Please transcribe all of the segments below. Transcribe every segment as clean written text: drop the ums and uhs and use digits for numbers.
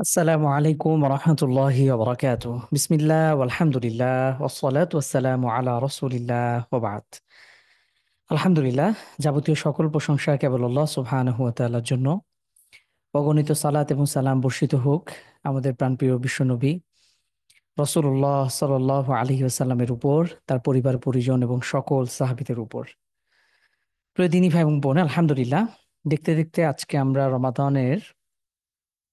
আসসালামু আলাইকুম রহমতুল্লাহি ওবরাকাতুহ। বিসমিল্লাহ আলহামদুলিল্লাহ ওয়াসসালাতু ওয়াসসালামু আলা রাসূলিল্লাহ ওয়া বা'দ। আলহামদুলিল্লাহ, যাবতীয় সকল প্রশংসা কেবল আল্লাহ সুবহানাহু ওয়া তাআলার জন্য। অগণিত সালাত এবং সালাম বর্ষিত হোক আমাদের প্রাণপ্রিয় বিশ্বনবী রাসূলুল্লাহ সাল্লাল্লাহু আলাইহি ওয়াসাল্লামের উপর, তার পরিবার পরিজন এবং সকল সাহাবীদের উপর। প্রিয় দিনী ভাই এবং বোন, আলহামদুলিল্লাহ, দেখতে দেখতে আজকে আমরা রমাদানের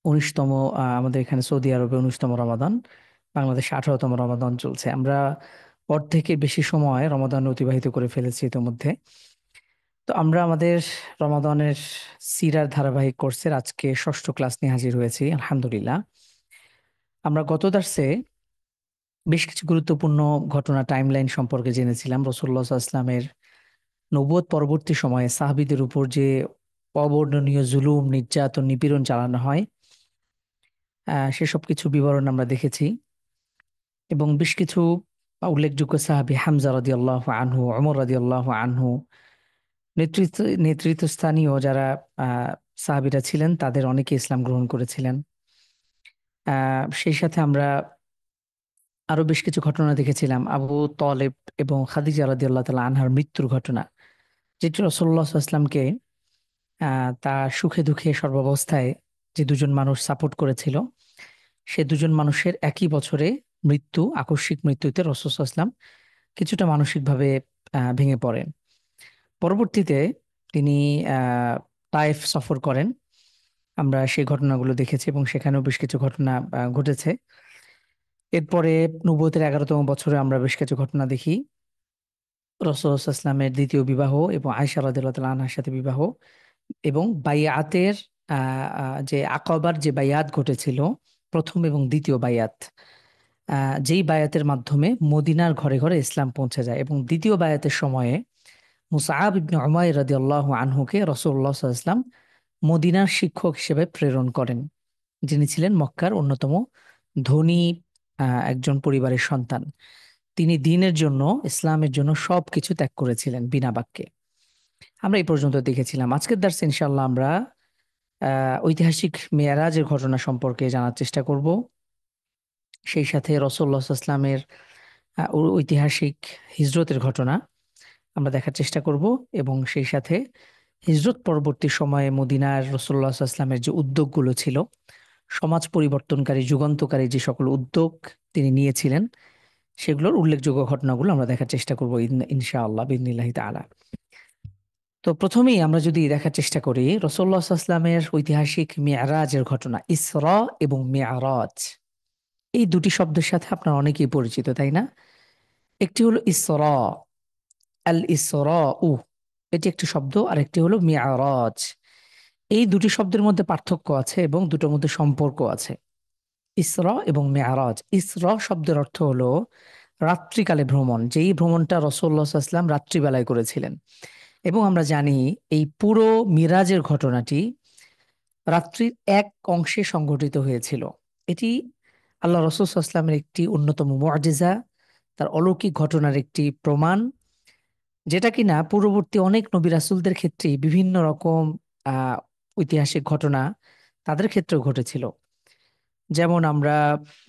১৯তম, আমাদের এখানে সৌদি আরবে ১৯তম রমাদান, বাংলাদেশে ১৮তম রমাদান চলছে। আমরা অর্ধেকের বেশি সময় রমাদান অতিবাহিত করে ফেলেছি ইতিমধ্যে। তো আমরা আমাদের রমাদানের সিরার ধারাবাহিক কোর্সের আজকে ষষ্ঠ ক্লাস নিয়ে হাজির হয়েছি, আলহামদুলিল্লাহ। আমরা গত দার্সে বেশ কিছু গুরুত্বপূর্ণ ঘটনা, টাইমলাইন সম্পর্কে জেনেছিলাম। রাসূলুল্লাহ সাল্লাল্লাহু আলাইহি ওয়াসাল্লামের নবুয়ত পরবর্তী সময়ে সাহাবীদের উপর যে অবর্ণনীয় জুলুম, নির্যাতন, নিপীড়ন চালানো হয়, সেসব কিছু বিবরণ আমরা দেখেছি। এবং বেশ কিছু উল্লেখযোগ্য সাহাবী হামজা রাদিয়াল্লাহু আনহু, ওমর রাদিয়াল্লাহু আনহু, নেতৃত্বস্থানীয় যারা আহ, সাহাবীরা ছিলেন, তাদের অনেকে ইসলাম গ্রহণ করেছিলেন। সেই সাথে আমরা আরো বেশ কিছু ঘটনা দেখেছিলাম। আবু তলেব এবং খাদিজা রাদিয়াল্লাহু তাআলা আনহার মৃত্যুর ঘটনা, যেটি রাসূলুল্লাহ সাল্লাল্লাহু আলাইহি ওয়াসাল্লামকে তার সুখে দুঃখে সর্বাবস্থায় যে দুজন মানুষ সাপোর্ট করেছিল, সে দুজন মানুষের একই বছরে মৃত্যু, আকস্মিক মৃত্যুতে রাসূল সাল্লাল্লাহু আলাইহি ওয়াসাল্লাম কিছুটা মানসিকভাবে ভেঙে পড়েন। পরবর্তীতে তিনি তায়েফ সফর করেন। আমরা সেই ঘটনাগুলো দেখেছি এবং সেখানেও বেশ কিছু ঘটনা ঘটেছে। এরপরে নবুয়তের ১১তম বছরে আমরা বেশ কিছু ঘটনা দেখি। রাসূলুল্লাহ সাল্লাল্লাহু আলাইহি ওয়াসাল্লামের দ্বিতীয় বিবাহ এবং আয়েশা রাদিয়াল্লাহু তাআলা আনহার সাথে বিবাহ, এবং বাইআতের যে আকাবার যে বাইআত ঘটেছিল, প্রথম এবং দ্বিতীয় বাইআত, যেই বায়াতের মাধ্যমে মদিনার ঘরে ঘরে ইসলাম পৌঁছে যায়, এবং দ্বিতীয় বায়াতের সময়ে মুসআব ইবনে উমাইর রাদিয়াল্লাহু আনহুকে রাসূলুল্লাহ সাল্লাল্লাহু আলাইহি ওয়াসাল্লাম মদিনার শিক্ষক হিসেবে প্রেরণ করেন, যিনি ছিলেন মক্কার অন্যতম ধনী একজন পরিবারের সন্তান। তিনি দ্বীনের জন্য, ইসলামের জন্য সবকিছু ত্যাগ করেছিলেন বিনা বাক্যে। আমরা এই পর্যন্ত দেখেছিলাম। আজকের দার্সে ইনশাআল্লাহ আমরা ঐতিহাসিক মেরাজের ঘটনা সম্পর্কে জানার চেষ্টা করব। সেই সাথে রাসূলুল্লাহ সাল্লাল্লাহু আলাইহি ওয়াসাল্লামের ঐতিহাসিক হিজরতের ঘটনা আমরা দেখার চেষ্টা করব, এবং সেই সাথে হিজরত পরবর্তী সময়ে মদিনার রাসূলুল্লাহ সাল্লাল্লাহু আলাইহি ওয়াসাল্লামের যে উদ্যোগগুলো ছিল, সমাজ পরিবর্তনকারী, যুগান্তকারী যে সকল উদ্যোগ তিনি নিয়েছিলেন, সেগুলোর উল্লেখযোগ্য ঘটনাগুলো আমরা দেখার চেষ্টা করব ইনশাআল্লাহ বিইذনিল্লাহি তাআলা। তো প্রথমেই আমরা যদি দেখার চেষ্টা করি রাসূলুল্লাহ সাল্লাল্লাহু আলাইহি ওয়াসাল্লামের ঐতিহাসিক মিরাজের ঘটনা, ইসরা এবং মিরাজ, এই দুটি শব্দের সাথে আপনারা অনেকেই পরিচিত, তাই না? একটি হলো ইসরা, আল ইসরা উ, এটি একটি শব্দ, আর একটি হলো মিআরাজ। এই দুটি শব্দের মধ্যে পার্থক্য আছে এবং দুটোর মধ্যে সম্পর্ক আছে। ইসরা এবং মিআরাজ। ইসরা শব্দের অর্থ হলো রাত্রিকালে ভ্রমণ, যেই ভ্রমণটা রাসূলুল্লাহ সাল্লাল্লাহু আলাইহি ওয়াসাল্লাম রাত্রিবেলায় করেছিলেন। এবং আমরা জানি এই পুরো মিরাজের ঘটনাটি রাত্রির এক অংশে সংঘটিত হয়েছিল। এটি আল্লাহ রাসূল সাল্লাল্লাহু আলাইহি ওয়াসাল্লামের একটি অন্যতম মুআজিজা, তার অলৌকিক ঘটনার একটি প্রমাণ, যেটা কিনা পূর্ববর্তী অনেক নবী রাসূলদের ক্ষেত্রেই বিভিন্ন রকম আহ ঐতিহাসিক ঘটনা তাদের ক্ষেত্রেও ঘটেছিল। যেমন আমরা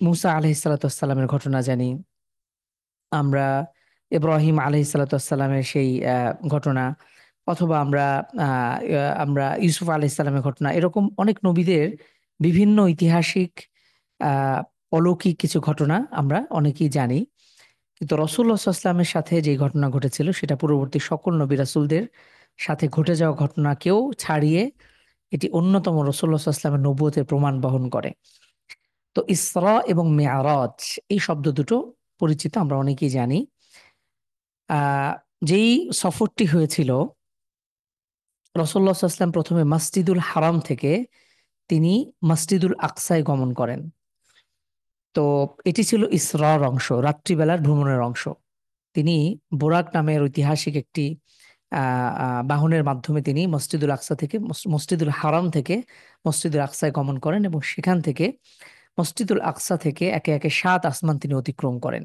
মুসা আলাইহিস সালাতু ওয়াস সালামের ঘটনা জানি, আমরা ইব্রাহিম আলাইহিস সালাতু ওয়াস সালামের সেই ঘটনা, অথবা আমরা ইউসুফ আলাইহিস সালামের ঘটনা, এরকম অনেক নবীদের বিভিন্ন ঐতিহাসিক আহ অলৌকিক কিছু ঘটনা আমরা অনেকেই জানি। কিন্তু রাসূলুল্লাহ সাল্লাল্লাহু আলাইহি ওয়াসাল্লামের সাথে যে ঘটনা ঘটেছিল, সেটা পূর্ববর্তী সকল নবী রাসূলদের সাথে ঘটে যাওয়া ঘটনাকেও ছাড়িয়ে এটি অন্যতম রাসূলুল্লাহ সাল্লাল্লাহু আলাইহি ওয়াসাল্লামের নবুয়তের প্রমাণ বহন করে। তো ইসরা এবং মেয়ারাজ, এই শব্দ দুটো পরিচিত, আমরা অনেকেই জানি। যেই সফরটি হয়েছিল, রাসূলুল্লাহ সাল্লাল্লাহু আলাইহি ওয়াসাল্লাম প্রথমে মসজিদুল হারাম থেকে তিনি মসজিদুল আকসায় গমন করেন। তো এটি ছিল ইসরার অংশ, রাত্রিবেলার ভ্রমণের অংশ। তিনি বোরাক নামের ঐতিহাসিক একটি বাহনের মাধ্যমে তিনি মসজিদুল আকসা থেকে, মসজিদুল হারাম থেকে মসজিদুল আকসায় গমন করেন, এবং সেখান থেকে মসজিদুল আকসা থেকে একে একে ৭ আসমান তিনি অতিক্রম করেন।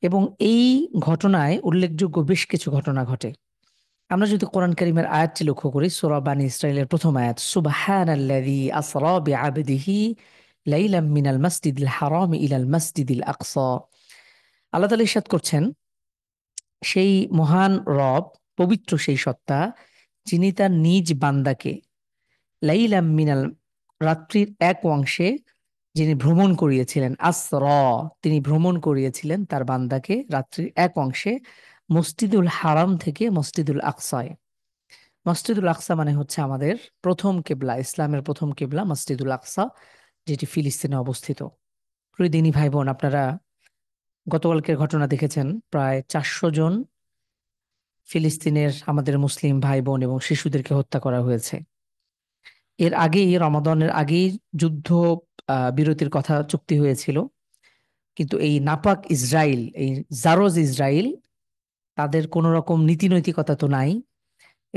এবং এই ঘটনায় উল্লেখযোগ্য বেশ কিছু ঘটনা ঘটে। আমরা যদি কোরআন কারীমের আয়াতটি লক্ষ্য করি, সূরা বানী ইসরাঈলের প্রথম আয়াত, সুবহানাল্লাযী আসরা বিআবদিহি লাইলাম মিনাল মাসজিদিল হারাম ইলাল মাসজিদিল আকসা। আল্লাহ তাআলা ইরশাদ করছেন, সেই মহান রব, পবিত্র সেই সত্তা, যিনি তার নিজ বান্দাকে লাইলাম মিনাল, রাত্রির এক অংশে যিনি ভ্রমণ করিয়েছিলেন, আসরা, তিনি ভ্রমণ করিয়েছিলেন তার বান্দাকে রাত্রির এক অংশে মসজিদুল হারাম থেকে মসজিদুল আকসায়। মসজিদুল আকসা মানে হচ্ছে আমাদের প্রথম কিবলা, ইসলামের প্রথম কিবলা মসজিদুল আকসা, যেটি ফিলিস্তিনে অবস্থিত। প্রিয় দিনী ভাই বোন, আপনারা গতকালকের ঘটনা দেখেছেন, প্রায় 400 জন ফিলিস্তিনের আমাদের মুসলিম ভাই বোন এবং শিশুদেরকে হত্যা করা হয়েছে। এর আগেই, রমাদানের আগেই যুদ্ধ বিরতির কথা চুক্তি হয়েছিল, কিন্তু এই নাপাক ইসরায়েল, এই জারজ ইসরায়েল, তাদের কোনো রকম নীতি নৈতিকতা তো নাই।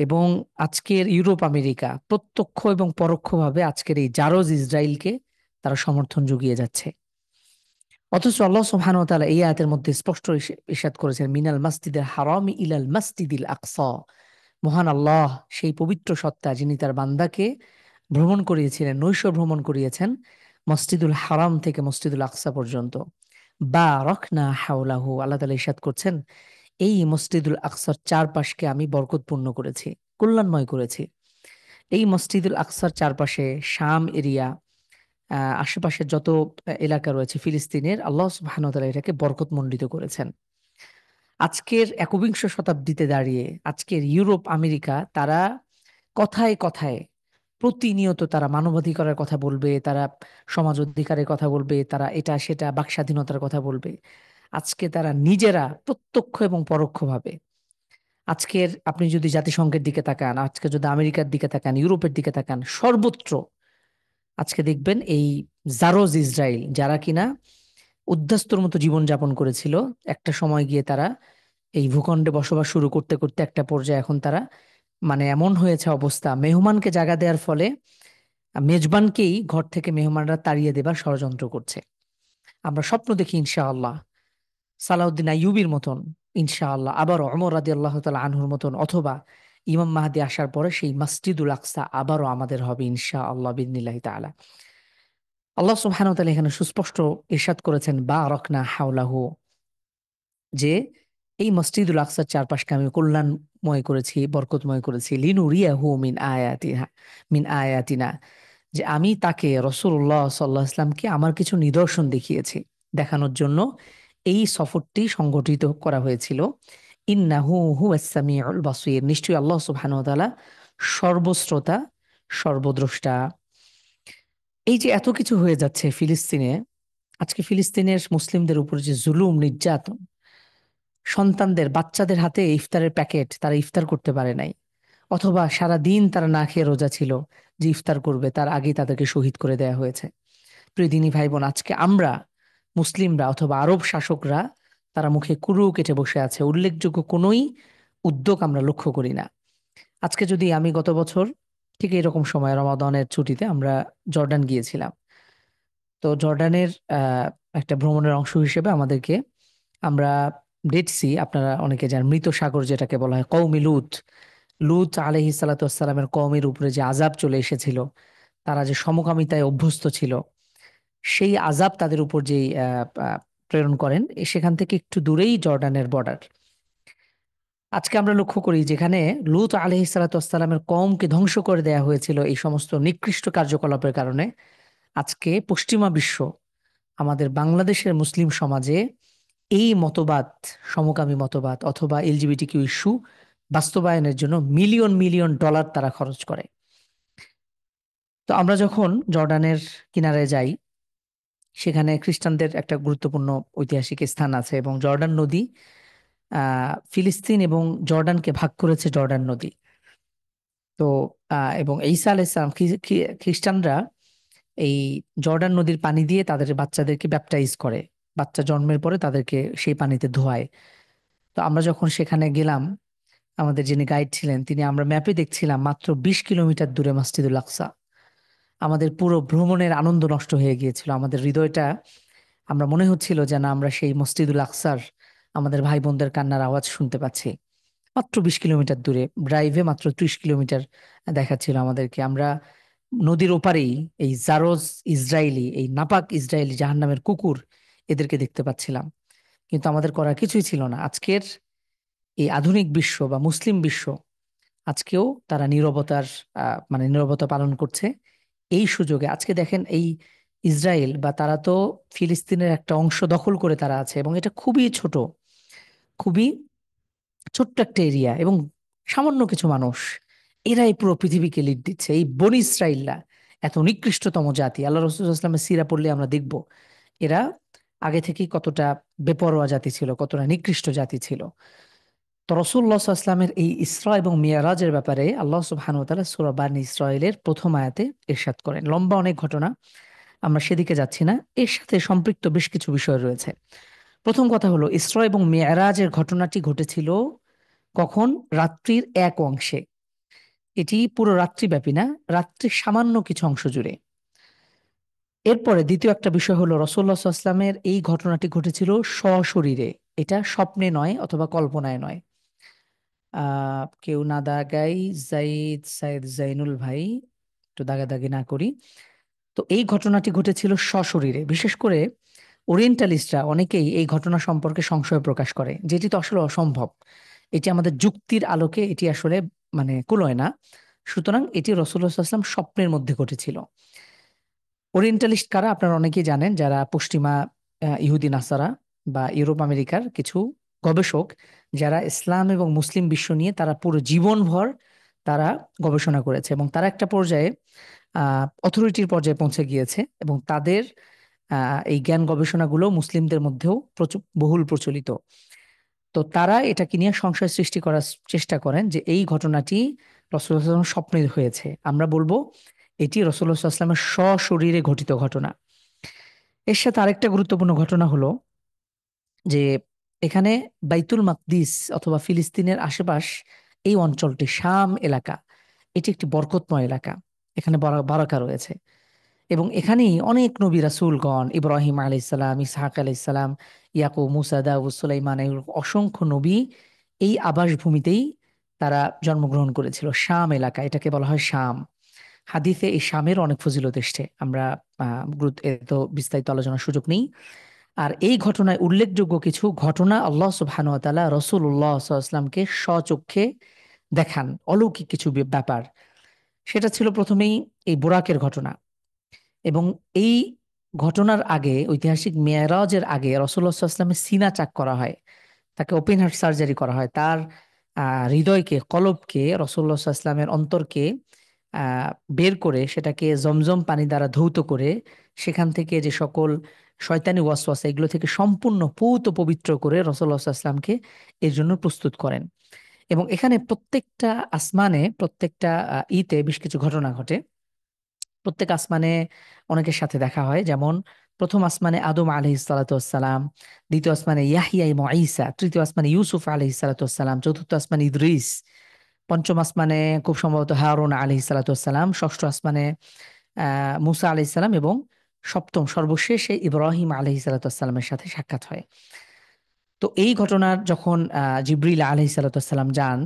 এবং আজকের ইউরোপ আমেরিকা প্রত্যক্ষ এবং পরোক্ষভাবে আজকের এই জারজ ইসরায়েলকে তারা সমর্থন জুগিয়ে যাচ্ছে। অথচ আল্লাহ সুবহানাহু ওয়া তাআলা এই আয়াতের মধ্যে স্পষ্ট ইরশাদ করেছেন, মিনাল মাসজিদিল হারাম ইলাল মাসজিদিল আকসা। মহান আল্লাহ, সেই পবিত্র সত্তা, যিনি তার বান্দাকে ভ্রমণ করিয়েছিলেন, নৈশ ভ্রমণ করিয়েছেন মসজিদুল হারাম থেকে মসজিদুল আকসা পর্যন্ত। বারাকনা হাওলাহু, আল্লাহ তাআলা ইরশাদ করছেন, এই মসজিদুল আকসার চারপাশকে আমি বরকতপূর্ণ করেছি, কল্যাণময় করেছি। এই মসজিদুল আকসার চারপাশে শাম এরিয়া, আশেপাশের যত এলাকা রয়েছে ফিলিস্তিনের, আল্লাহ সুবহানাহু ওয়া তাআলা এটাকে বরকতমণ্ডিত করেছেন। আজকের একবিংশ শতাব্দীতে দাঁড়িয়ে আজকের ইউরোপ আমেরিকা, তারা কথায় কথায় প্রতিনিয়ত তারা মানবাধিকারের কথা বলবে, তারা সমাজ অধিকারের কথা বলবে, তারা এটা সেটা বাক স্বাধীনতার কথা বলবে। আজকে তারা নিজেরা প্রত্যক্ষ এবং পরোক্ষভাবে, আজকের আপনি যদি জাতিসংঘের দিকে তাকান, আজকে যদি আমেরিকার দিকে তাকান, ইউরোপের দিকে তাকান, সর্বত্র আজকে দেখবেন এই জারজ ইসরায়েল, যারা কিনা উদ্বাস্তুর মতো জীবনযাপন করেছিল, একটা সময় গিয়ে তারা এই ভূখণ্ডে বসবাস শুরু করতে করতে একটা পর্যায়ে এখন তারা, মানে এমন হয়েছে অবস্থা, মেহমানকে জায়গা দেওয়ার ফলে মেজবানকেই ঘর থেকে মেহমানরা তাড়িয়ে দেবার ষড়যন্ত্র করছে। আমরা স্বপ্ন দেখি ইনশাআল্লাহ সালাউদ্দিন আইয়ুবীর মতন, ইনশাআল্লাহ আবার ওমর রাদিয়াল্লাহু তাআলা আনহুর মতন, অথবা ইমাম মাহদী আসার পরে সেই মসজিদুল আকসা আবারও আমাদের হবে ইনশাআল্লাহ বিইذনিল্লাহি তাআলা। আল্লাহ সুবহানাহু ওয়া তাআলা এখানে সুস্পষ্ট ইরশাদ করেছেন বারাকনা হাওলাহু, যে এই মসজিদুল আকসার চারপাশকে আমি কল্যাণময় করেছি, বরকতময় করেছি, লিনুরিয়াহু মিন আয়াতিনা, যে আমি তাকে, রাসূলুল্লাহ সাল্লাল্লাহু আলাইহি ওয়াসাল্লামকে আমার কিছু নিদর্শন দেখিয়েছি, দেখানোর জন্য এই সফরটি সংগঠিত করা হয়েছিল। ইন্নাহু হুয়াস সামিউল বাসীর, নিশ্চয়ই আল্লাহ সুবহানাহু ওয়া তাআলা সর্বশ্রোতা, সর্বদ্রষ্টা। এই যে এত কিছু হয়ে যাচ্ছে ফিলিস্তিনে, আজকে ফিলিস্তিনের মুসলিমদের উপর যে জুলুম নির্যাতন, সন্তানদের, বাচ্চাদের হাতে ইফতারের প্যাকেট, তারা ইফতার করতে পারে নাই, অথবা সারা দিন তারা না খেয়ে রোজা ছিল, যে ইফতার করবে তার আগেই তাদেরকে শহীদ করে দেয়া হয়েছে। প্রিয় দিনী ভাই বোন, আজকে আমরা মুসলিমরা অথবা আরব শাসকরা, তারা মুখে কুরু কেটে বসে আছে, উল্লেখযোগ্য কোনোই উদ্যোগ আমরা লক্ষ্য করি না। আজকে যদি আমি, গত বছর ঠিক এরকম সময় রমাদানের ছুটিতে আমরা জর্ডান গিয়েছিলাম। তো জর্ডানের একটা ভ্রমণের অংশ হিসেবে আমাদেরকে, আমরা ডেড সি, আপনারা অনেকে জানেন, মৃত সাগর যেটাকে বলা হয়, কওমি লুত, লুত আলাইহিস সালাতু ওয়াসসালামের কওমের উপরে যে আযাব চলে এসেছিল, তারা যে সমকামিতায় অভ্যস্ত ছিল, সেই আযাব তাদের উপর যেই প্রেরণ করেন, সেখান থেকে একটু দূরেই জর্ডানের বর্ডার। আজকে আমরা লক্ষ্য করি, যেখানে লূত আলাইহিস সালাতু ওয়াসসালামের কওমকে ধ্বংস করে দেয়া হয়েছিল এই সমস্ত নিকৃষ্ট কার্যকলাপের কারণে, আজকে পশ্চিমা বিশ্ব, আমাদের বাংলাদেশের মুসলিম সমাজে এই মতবাদ, সমকামী মতবাদ অথবা এলজিবিটিকিউ ইস্যু বাস্তবায়নের জন্য মিলিয়ন মিলিয়ন ডলার তারা খরচ করে। তো আমরা যখন জর্ডানের কিনারে যাই, সেখানে খ্রিস্টানদের একটা গুরুত্বপূর্ণ ঐতিহাসিক স্থান আছে, এবং জর্ডান নদী, ফিলিস্তিন এবং জর্ডানকে ভাগ করেছে জর্ডান নদী। তো এবং ঈসা আলাইহিস সালাম, খ্রিস্টানরা এই জর্ডান নদীর পানি দিয়ে তাদের বাচ্চাদেরকে ব্যাপটাইজ করে, বাচ্চা জন্মের পরে তাদেরকে সেই পানিতে ধোয়ায়। তো আমরা যখন সেখানে গেলাম, আমাদের যিনি গাইড ছিলেন তিনি, আমরা ম্যাপে দেখছিলাম মাত্র 20 কিলোমিটার দূরে মসজিদুল আকসা। আমাদের পুরো ভ্রমণের আনন্দ নষ্ট হয়ে গিয়েছিল, আমাদের হৃদয়টা, আমরা মনে হচ্ছিল যেন আমরা সেই মসজিদুল আকসার আমাদের ভাই বোনদের কান্নার আওয়াজ শুনতে পাচ্ছি। মাত্র 20 কিলোমিটার দূরে, ড্রাইভে মাত্র 30 কিলোমিটার দেখাচ্ছিল আমাদেরকে। আমরা নদীর ওপারেই এই জারজ ইসরায়েলি, এই নাপাক ইসরায়েলি জাহান্নামের কুকুর, এদেরকে দেখতে পাচ্ছিলাম। কিন্তু আমাদের করার কিছুই ছিল না। আজকের এই আধুনিক বিশ্ব বা মুসলিম বিশ্ব আজকেও তারা নীরবতার মানে নীরবতা পালন করছে। এই সুযোগে আজকে দেখেন, এই ইসরায়েল বা তারা তো ফিলিস্তিনের একটা অংশ দখল করে তারা আছে, এবং এটা খুবই ছোট, খুবই ছোট্ট একটা এরিয়া, এবং সামান্য কিছু মানুষ, এরাই পুরো পৃথিবীকে লিড দিচ্ছে। এই বনি ইসরাইলরা এত নিকৃষ্টতম জাতি, আল্লাহ রসুল ইসলামের সিরা পড়লে আমরা দেখব এরা আগে থেকেই কতটা বেপরোয়া জাতি ছিল, কতটা নিকৃষ্ট জাতি ছিল। তো রসুল্লাহ সাল্লামের এই ইসরা এবং মিয়ারাজের ব্যাপারে আল্লাহ সুবহানাহু ওয়া তাআলা সূরা বানী ইসরাইলের প্রথম আয়াতে ইরশাদ করেন। লম্বা অনেক ঘটনা, আমরা সেদিকে যাচ্ছি না। এর সাথে সম্পৃক্ত বেশ কিছু বিষয় রয়েছে। প্রথম কথা হলো, ইসরা এবং মিয়ারাজের ঘটনাটি ঘটেছিল কখন? রাত্রির এক অংশে। এটি পুরো রাত্রিব্যাপী না, রাত্রির সামান্য কিছু অংশ জুড়ে। এরপরে দ্বিতীয় একটা বিষয় হলো, রাসূলুল্লাহ সাল্লাল্লাহু আলাইহি ওয়াসাল্লামের এই ঘটনাটি ঘটেছিল সশরীরে। এটা স্বপ্নে নয় অথবা কল্পনায় নয়। কেউ না দাগাই, সাইদ জাইনুল ভাই, একটু দাগাদাগি না করি। তো এই ঘটনাটি ঘটেছিল সশরীরে। বিশেষ করে ওরিয়েন্টালিস্টরা অনেকেই এই ঘটনা সম্পর্কে সংশয় প্রকাশ করে, যেটি তো আসলে অসম্ভব। এটি আমাদের যুক্তির আলোকে এটি আসলে মানে কুলোয় না। সুতরাং এটি রাসূলুল্লাহ সাল্লাল্লাহু আলাইহি ওয়াসাল্লাম স্বপ্নের মধ্যে ঘটেছিল। ওরিয়েন্টালিস্ট কারা আপনারা অনেকেই জানেন, যারা পশ্চিমা ইহুদি নাসারা বা ইউরোপ আমেরিকার কিছু গবেষক, যারা ইসলাম এবং মুসলিম বিশ্ব নিয়ে তারা পুরো জীবনভর তারা গবেষণা করেছে, এবং তারা একটা পর্যায়ে অথরিটির পর্যায়ে পৌঁছে গিয়েছে, এবং তাদের এই জ্ঞান গবেষণাগুলো মুসলিমদের মধ্যেও বহুল প্রচলিত। তো তারা এটাকে নিয়ে সংশয় সৃষ্টি করার চেষ্টা করেন যে এই ঘটনাটি রাসূলুল্লাহ সাল্লাল্লাহু আলাইহি ওয়াসাল্লামের স্বপ্নে হয়েছে। আমরা বলবো এটি রাসূলুল্লাহ সাল্লাল্লাহু আলাইহি ওয়াসাল্লামের সশরীরে ঘটিত ঘটনা। এর সাথে আরেকটা গুরুত্বপূর্ণ ঘটনা হলো যে এখানে বাইতুল মাকদিস অথবা ফিলিস্তিনের আশেপাশ, এই অঞ্চলটি শাম এলাকা, এটি একটি বরকতময় এলাকা। এখানে বারাকা রয়েছে, এবং এখানেই অনেক নবী রাসূলগণ, ইব্রাহিম আলাইহিস সালাম, ইসহাক আলাইহিস সালাম, ইয়াকুব, মুসা, দাউদ, সুলাইমান, এই অসংখ্য নবী এই আবাসভূমিতেই তারা জন্মগ্রহণ করেছিল। শাম এলাকা, এটাকে বলা হয় শাম। হাদিসে এই শামের অনেক ফজিলত এসছে, আমরা এত বিস্তারিত আলোচনার সুযোগ নেই। আর এই ঘটনায় উল্লেখযোগ্য কিছু ঘটনা আল্লাহ সুবহানাহু ওয়া তাআলা রাসূলুল্লাহ সাল্লাল্লাহু আলাইহি ওয়াসাল্লামকে স্বচক্ষে দেখান, অলৌকিক কিছু ব্যাপার। সেটা ছিল প্রথমেই এই বুরাকের ঘটনা। এবং এই ঘটনার আগে, ঐতিহাসিক মেরাজের আগে রাসূলুল্লাহ সাল্লাল্লাহু আলাইহি ওয়াসাল্লামের সিনা চাক করা হয়, তাকে ওপেন হার্ট সার্জারি করা হয়। তার হৃদয়কে, কলবকে, রাসূলুল্লাহ সাল্লাল্লাহু আলাইহি ওয়াসাল্লামের অন্তরকে আহ, বের করে সেটাকে জমজম পানি দ্বারা ধৌত করে সেখান থেকে যে সকল শয়তানি ওয়াসওয়াসা, এগুলো থেকে সম্পূর্ণ পূত পবিত্র করে রাসূলুল্লাহ সাল্লাল্লাহু আলাইহি ওয়াসাল্লামকে এর জন্য প্রস্তুত করেন। এবং এখানে প্রত্যেকটা আসমানে, প্রত্যেকটা ইতে বেশ কিছু ঘটনা ঘটে। প্রত্যেক আসমানে অনেকের সাথে দেখা হয়, যেমন প্রথম আসমানে আদম আলাইহিস সালাতু ওয়াসসালাম, দ্বিতীয় আসমানে ইয়াহইয়া ইবনে ঈসা, তৃতীয় আসমানে ইউসুফ আলাইহিস সালাতু ওয়াসসালাম, চতুর্থ আসমানে ইদ্রিস, পঞ্চম আসমানে খুব সম্ভবত হারুন আলাইহিস সালাতু ওয়াসসালাম, ষষ্ঠ আসমানে মুসা আলাইহিস সালাম, এবং সপ্তম সর্বশেষে ইব্রাহিম আলাইহিস সালাতু ওয়াসসালামের সাথে সাক্ষাৎ হয়। তো এই ঘটনার যখন জিবরিল আলাইহিস সালাতু ওয়াসসালাম যান,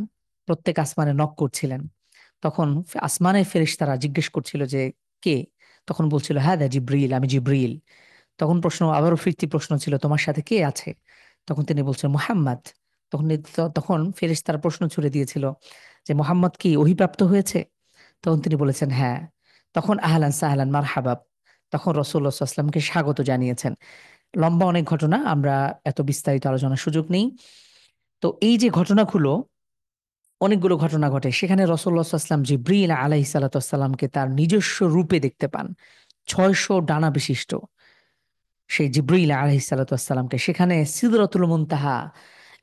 প্রত্যেক আসমানে নক করছিলেন, তখন আসমানের ফেরেশতারা জিজ্ঞেস করছিল যে কে? তখন বলছিল, হ্যাঁ দা জিব্রিল, আমি জিব্রিল। তখন আবারও ফিরতি প্রশ্ন ছিল, তোমার সাথে কে আছে? তখন তিনি বলছেন মুহাম্মদ। তখন ফেরেশতারা প্রশ্ন ছুড়ে দিয়েছিল যে মোহাম্মদ কি ওহীপ্রাপ্ত হয়েছে? তখন তিনি বলেছেন হ্যাঁ। তখন আহলান সাহলান মারহাবাব, তখন রাসূলুল্লাহ সাল্লাল্লাহু আলাইহি ওয়াসাল্লামকে স্বাগত জানিয়েছেন। লম্বা অনেক ঘটনা, আমরা এত বিস্তারিত আলোচনার সুযোগ নেই। তো এই যে ঘটনাগুলো, অনেকগুলো ঘটনা ঘটে, সেখানে রাসূলুল্লাহ সাল্লাল্লাহু আলাইহি ওয়াসাল্লাম জিবরিল আলাইহিস সালাতু ওয়াসসালামকে তার নিজস্ব রূপে দেখতে পান। 600 ডানা বিশিষ্ট সেই জিবরিল আলাইহিস সালাতু ওয়াসসালামকে সেখানে সিদরাতুল মুনতাহা,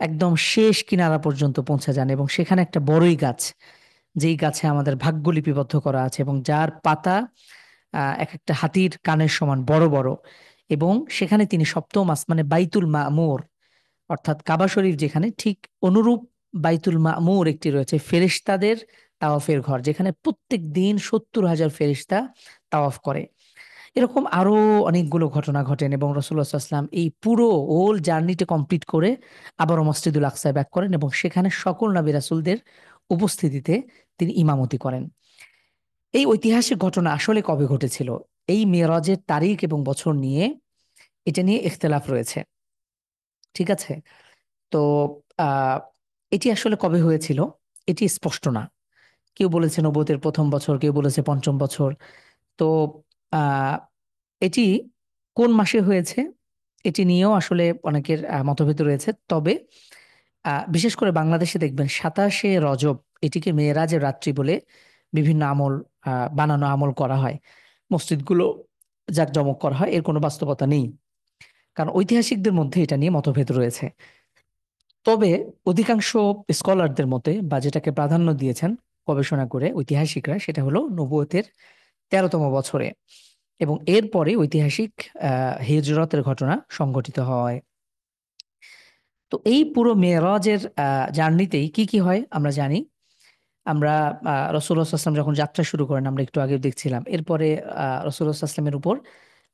একদম শেষ কিনারা পর্যন্ত পৌঁছে যান, এবং সেখানে একটা বড়ই গাছ, যেই গাছে আমাদের ভাগ্য লিপিবদ্ধ করা আছে, এবং যার পাতা এক একটা হাতির কানের সমান বড় বড়। এবং সেখানে তিনি সপ্তম আসমানে বাইতুল মামুর, অর্থাৎ কাবা শরীফ যেখানে, ঠিক অনুরূপ বাইতুল মামুর একটি রয়েছে, ফেরেশতাদের তাওয়াফের ঘর, যেখানে প্রত্যেক দিন 70,000 ফেরেশতা তাওয়াফ করে। এরকম আরো অনেকগুলো ঘটনা ঘটেন, এবং রাসূলুল্লাহ সাল্লাল্লাহু আলাইহি ওয়াসাল্লাম এই পুরো হোল জার্নিটা কমপ্লিট করে আবারও মসজিদুল আকসায় ব্যাক করেন, এবং সেখানে সকল নবী রাসূলদের উপস্থিতিতে তিনি ইমামতি করেন। এই ঐতিহাসিক ঘটনা আসলে কবে ঘটেছিল, এই মেরাজের তারিখ এবং বছর নিয়ে এটা নিয়ে ইখতিলাফ রয়েছে। ঠিক আছে? তো আহ এটি আসলে কবে হয়েছিল এটি স্পষ্ট না। কেউ বলেছে নবুয়তের প্রথম বছর, কেউ বলেছে পঞ্চম বছর। তো আহ এটি কোন মাসে হয়েছে এটি নিয়েও আসলে অনেকের মতভেদ রয়েছে। তবে বিশেষ করে বাংলাদেশে দেখবেন 27শে রজব এটিকে মেয়েরাজের রাত্রি বলে বিভিন্ন আমল বানানো আমল করা হয়, মসজিদগুলো জাঁকজমক করা হয়, এর কোনো বাস্তবতা নেই। কারণ ঐতিহাসিকদের মধ্যে এটা নিয়ে মতভেদ রয়েছে। তবে অধিকাংশ স্কলারদের মতে বা যেটাকে প্রাধান্য দিয়েছেন গবেষণা করে ঐতিহাসিকরা, সেটা হলো নবুয়তের 13তম বছরে, এবং এরপরে ঐতিহাসিক হিজরতের ঘটনা সংঘটিত হয়। তো এই পুরো মেরাজের জার্নিতেই কি কি হয় আমরা জানি। আমরা রাসূলুল্লাহ সাল্লাল্লাহু আলাইহি ওয়াসাল্লাম যখন যাত্রা শুরু করেন, আমরা একটু আগে দেখছিলাম, এরপরে রাসূলুল্লাহ সাল্লাল্লাহু আলাইহি ওয়াসাল্লামের উপর,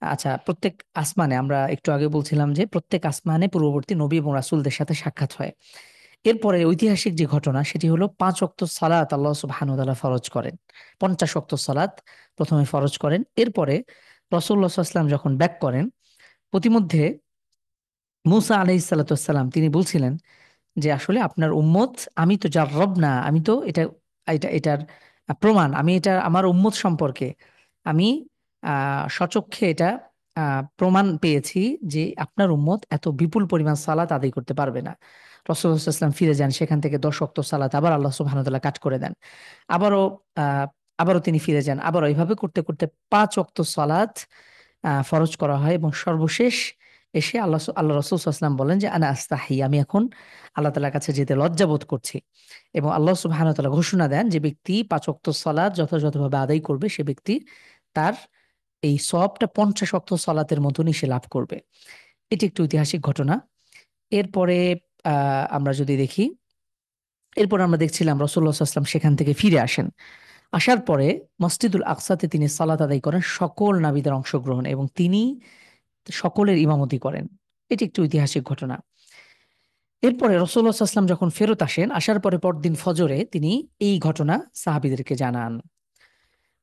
আচ্ছা, প্রত্যেক আসমানে, আমরা একটু আগে বলছিলাম যে প্রত্যেক আসমানে পূর্ববর্তী নবী এবং রাসূলদের সাথে সাক্ষাৎ হয়। এরপরে ঐতিহাসিক যে ঘটনা সেটি হলো 5 ওয়াক্ত সালাত আল্লাহ সুবহানাহু ওয়া তাআলা ফরজ করেন। 50 ওয়াক্ত সালাত প্রথমে ফরজ করেন। এরপরে রাসূলুল্লাহ সাল্লাল্লাহু আলাইহি ওয়াসাল্লাম যখন ব্যাক করেন, প্রতিমধ্যে মুসা আলাইহিস সালাতু ওয়াস সালাম তিনি বলছিলেন যে আসলে আপনার উম্মত, আমি তো জাররব না, আমি তো এটার প্রমাণ, আমি এটা আমার উম্মত সম্পর্কে আমি সচক্ষে এটা প্রমাণ পেয়েছি যে আপনার উম্মত এত বিপুল পরিমাণ সালাত আদায় করতে পারবে না। রাসূলুল্লাহ সাল্লাল্লাহু আলাইহি ওয়াসাল্লাম ফিরে যান, সেখান থেকে 10 ওয়াক্ত সালাত আবার আল্লাহ সুবহানাহু ওয়া তাআলা কাট করে দেন। আবারও আহ আবারও তিনি ফিরে যান, আবারও এইভাবে করতে করতে 5 ওয়াক্ত সালাত ফরজ করা হয়, এবং সর্বশেষ এসে আল্লাহ রাসূল সাল্লাল্লাহু আলাইহি ওয়াসাল্লাম বলেন যে আনা আস্তাহি, আমি এখন আল্লাহ তাআলার কাছে যেতে লজ্জা বোধ করছি। এবং আল্লাহ সুবহানাহু ওয়া তাআলা ঘোষণা দেন যে ব্যক্তি 5 ওয়াক্ত সালাত যথাযথভাবে আদায় করবে সে ব্যক্তি তার এই সওয়াবটা 50 ওয়াক্ত সালাতের মতনই সে লাভ করবে। এটি একটি ঐতিহাসিক ঘটনা। এরপরে আমরা যদি দেখি, এরপর আমরা দেখছিলাম রাসূলুল্লাহ সাল্লাল্লাহু আলাইহি ওয়াসাল্লাম সেখান থেকে ফিরে আসেন। আসার পরে মসজিদুল আকসাতে তিনি সালাত আদায় করেন সকল নাবিদের অংশগ্রহণ, এবং তিনি সকলের ইমামতি করেন। এটি একটি ঐতিহাসিক ঘটনা। এরপরে রাসূলুল্লাহ সাল্লাল্লাহু আলাইহি ওয়াসাল্লাম যখন ফেরত আসেন, আসার পরে পরদিন ফজরে তিনি এই ঘটনা সাহাবীদেরকে জানান।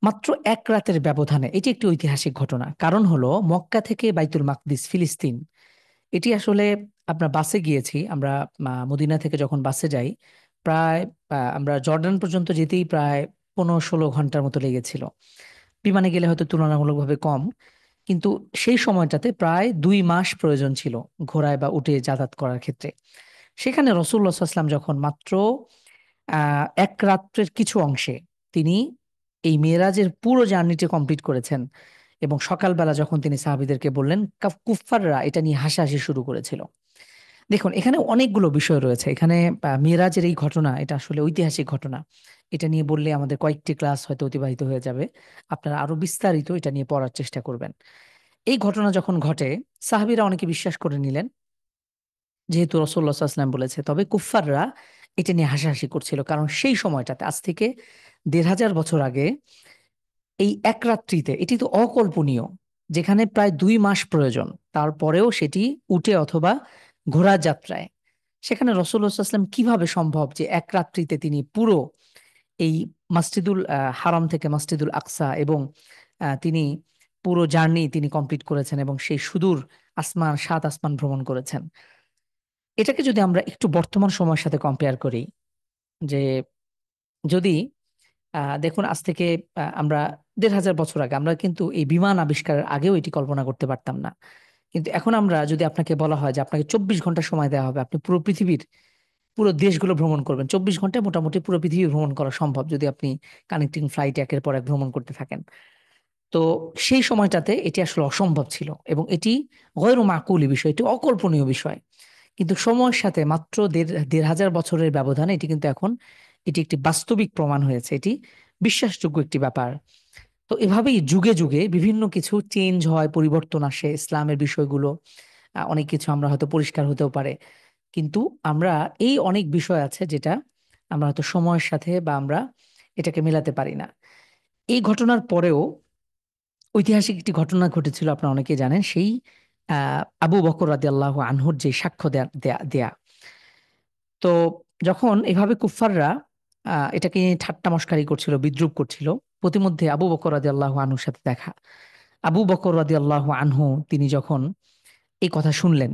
মাত্র এক রাতের ব্যবধানে, এটি একটি ঐতিহাসিক ঘটনা। কারণ হলো মক্কা থেকে বাইতুল মাকদিস ফিলিস্তিন, এটি আসলে, আপনার বাসে গিয়েছি আমরা, মদিনা থেকে যখন বাসে যাই, প্রায় আমরা জর্ডান পর্যন্ত যেতেই প্রায় 15-16 ঘন্টার মতো লেগেছিল। বিমানে গেলে হয়তো তুলনামূলকভাবে কম, কিন্তু সেই সময়টাতে প্রায় 2 মাস প্রয়োজন ছিল ঘোড়ায় বা উটে যাতায়াত করার ক্ষেত্রে। সেখানে রাসূলুল্লাহ সাল্লাল্লাহু আলাইহি ওয়াসাল্লাম যখন মাত্র এক রাত্রের কিছু অংশে তিনি এই মেরাজের পুরো জার্নিটি কমপ্লিট করেছেন, এবং সকালবেলা যখন তিনি সাহাবীদেরকে বললেন, কুফফাররা এটা নিয়ে হাসাহাসি শুরু করেছিল। দেখুন, এখানে অনেকগুলো বিষয় রয়েছে। এখানে মেরাজের এই ঘটনা এটা আসলে ঐতিহাসিক ঘটনা। এটা নিয়ে বললে আমাদের কয়েকটি ক্লাস হয়তো অতিবাহিত হয়ে যাবে। আপনারা আরো বিস্তারিত এটা নিয়ে পড়ার চেষ্টা করবেন। এই ঘটনা যখন ঘটে, সাহাবীরা অনেকে বিশ্বাস করে নিলেন যেহেতু রাসূলুল্লাহ সাল্লাল্লাহু আলাইহি ওয়াসাল্লাম বলেছে। তবে কুফফাররা এটা নিয়ে হাসাহাসি করছিল, কারণ সেই সময়টাতে, আজ থেকে 1500 বছর আগে, এই এক রাত্রিতে, এটি তো অকল্পনীয়, যেখানে প্রায় 2 মাস প্রয়োজন, তারপরেও সেটি উটে অথবা ঘোড়ার যাত্রায়, সেখানে রাসূলুল্লাহ সাল্লাল্লাহু আলাইহি ওয়াসাল্লাম কিভাবে সম্ভব যে এক রাত্রিতে তিনি পুরো এই মসজিদুল হারাম থেকে মসজিদুল আকসা, এবং তিনি পুরো জার্নি তিনি কমপ্লিট করেছেন, এবং সেই সুদূর আসমান, 7 আসমান ভ্রমণ করেছেন। এটাকে যদি আমরা একটু বর্তমান সময়ের সাথে কম্পেয়ার করি, যে যদি দেখুন, আজ থেকে আমরা 1500 বছর আগে আমরা কিন্তু এই বিমান আবিষ্কারের আগেও এটি কল্পনা করতে পারতাম না। কিন্তু এখন আমরা, যদি আপনাকে বলা হয় যে আপনাকে 24 ঘন্টা সময় দেওয়া হবে, আপনি পুরো পৃথিবীর পুরো দেশগুলো ভ্রমণ করবেন, 24 ঘন্টায় মোটামুটি পুরো পৃথিবী ভ্রমণ করা সম্ভব যদি আপনি কানেক্টিং ফ্লাইট একের পর এক ভ্রমণ করতে থাকেন। তো সেই সময়টাতে এটি আসলে অসম্ভব ছিল, এবং এটি গয়রু মাকুলি বিষয়, এটি অকল্পনীয় বিষয়। কিন্তু সময়ের সাথে মাত্র 1500 বছরের ব্যবধানে এটি কিন্তু এখন এটি একটি বাস্তবিক প্রমাণ হয়েছে, এটি বিশ্বাসযোগ্য একটি ব্যাপার। তো এভাবেই যুগে যুগে বিভিন্ন কিছু চেঞ্জ হয়, পরিবর্তন আসে ইসলামের বিষয়গুলো। অনেক কিছু আমরা হয়তো পরিষ্কার হতেও পারে, কিন্তু আমরা এই অনেক বিষয় আছে যেটা আমরা হয়তো সময়ের সাথে বা আমরা এটাকে মেলাতে পারি না। এই ঘটনার পরেও ঐতিহাসিক একটি ঘটনা ঘটেছিল, আপনারা অনেকেই জানেন, সেই আবু বকর রাদিয়াল্লাহু আনহুর যে সাক্ষ্য দেয়া দেয়া দেয়া। তো যখন এভাবে কুফফাররা এটাকে নিয়ে ঠাট্টা মশকারি করছিল, বিদ্রূপ করছিল। প্রতিমধ্যে আবু বকর রাদিয়াল্লাহু আনহুর সাথে দেখা। আবু বকর রাদিয়াল্লাহু আনহু তিনি যখন এই কথা শুনলেন,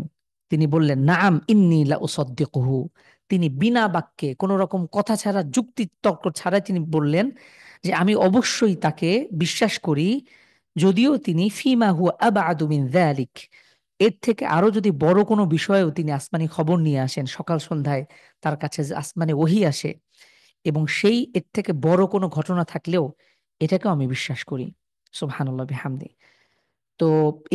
তিনি বললেন, নাআম ইন্নী লা উসাদ্দিকুহু। তিনি বিনা বাক্যে, কোনো রকম কথা ছাড়া, যুক্তি তর্ক ছাড়াই তিনি বললেন যে আমি অবশ্যই তাকে বিশ্বাস করি, যদিও তিনি ফিমা হুয়া আবআদু মিন যালিক, এর থেকে আরো যদি বড় কোনো বিষয়েও তিনি আসমানি খবর নিয়ে আসেন, সকাল সন্ধ্যায় তার কাছে যে আসমানে ওহী আসে, এবং সেই এর থেকে বড় কোনো ঘটনা থাকলেও এটাকেও আমি বিশ্বাস করি। সুবহানাল্লাহ বিহামদি। তো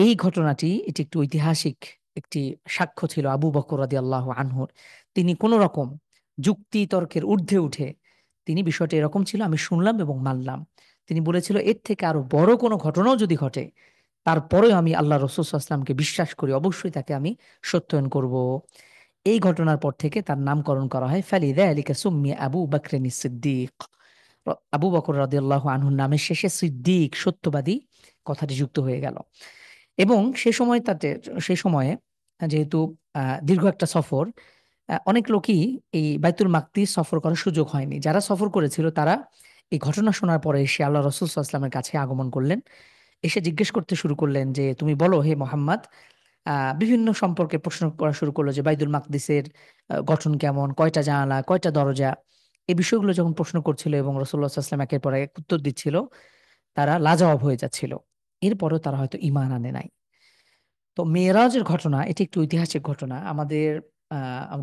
এই ঘটনাটি, এটি একটি ঐতিহাসিক একটি সাক্ষ্য ছিল আবু বকর রাদিয়াল্লাহু আনহুর। তিনি কোন রকম যুক্তি তর্কের ঊর্ধ্বে উঠে, তিনি বিষয়টা এরকম ছিল, আমি শুনলাম এবং মানলাম। তিনি বলেছিল এর থেকে আরো বড় কোনো ঘটনাও যদি ঘটে, তারপরেও আমি আল্লাহ রাসূল সাল্লাল্লাহু আলাইহি ওয়াসাল্লামকে বিশ্বাস করি, অবশ্যই তাকে আমি সত্যায়ন করব। এই ঘটনার পর থেকে তার নামকরণ করা হয় ফালিযালিকা সুম্মিয়া আবু বকরিন সিদ্দিক। আবু বকর রাদিয়াল্লাহু আনহুর নামের শেষে সিদ্দিক, সত্যবাদী কথাটি যুক্ত হয়ে গেল। এবং সে সময়ে যেহেতু দীর্ঘ একটা সফর, অনেক লোকই এই বাইতুল মাকদিস সফর করার সুযোগ হয়নি। যারা সফর করেছিল তারা এই ঘটনা শোনার পরে এসে আল্লাহ রাসূল সাল্লাল্লাহু আলাইহি ওয়াসাল্লামের কাছে আগমন করলেন। এসে জিজ্ঞেস করতে শুরু করলেন যে তুমি বলো হে মোহাম্মদ। বিভিন্ন সম্পর্কে প্রশ্ন করা শুরু করলো যে বাইতুল মাকদিসের গঠন কেমন, কয়টা জানালা, কয়টা দরজা। এই বিষয়গুলো যখন প্রশ্ন করছিল এবং রাসূলুল্লাহ সাল্লাল্লাহু আলাইহি ওয়াসাল্লাম একের পর এক উত্তর দিচ্ছিল, তারা লাজবাব হয়ে যাচ্ছিল। এরপরেও তারা হয়তো ঈমান আনে নাই। তো মেরাজের ঘটনা, এটি একটি ঐতিহাসিক ঘটনা। আমাদের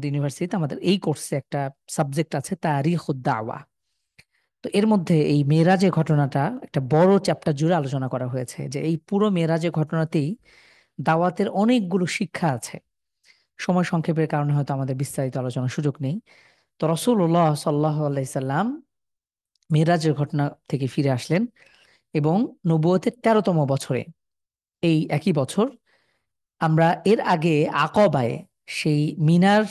ইউনিভার্সিটিতে আমাদের এই কোর্সে একটা সাবজেক্ট আছে তারিখুদ দাওয়া। তো এর মধ্যে এই মেরাজের ঘটনাটা একটা বড় চ্যাপ্টার জুড়ে আলোচনা করা হয়েছে, যে এই পুরো মেরাজের ঘটনাতেই দাওয়াতের অনেকগুলো শিক্ষা আছে। সময় সংক্ষেপের কারণে হয়তো আমাদের বিস্তারিত আলোচনার সুযোগ নেই। তো রাসূলুল্লাহ সাল্লাল্লাহু আলাইহি সাল্লাম মেরাজের ঘটনা থেকে ফিরে আসলেন এবং নবুয়তের 13তম বছরে, এই একই বছর, আমরা এর আগে আকবায়, সেই মিনার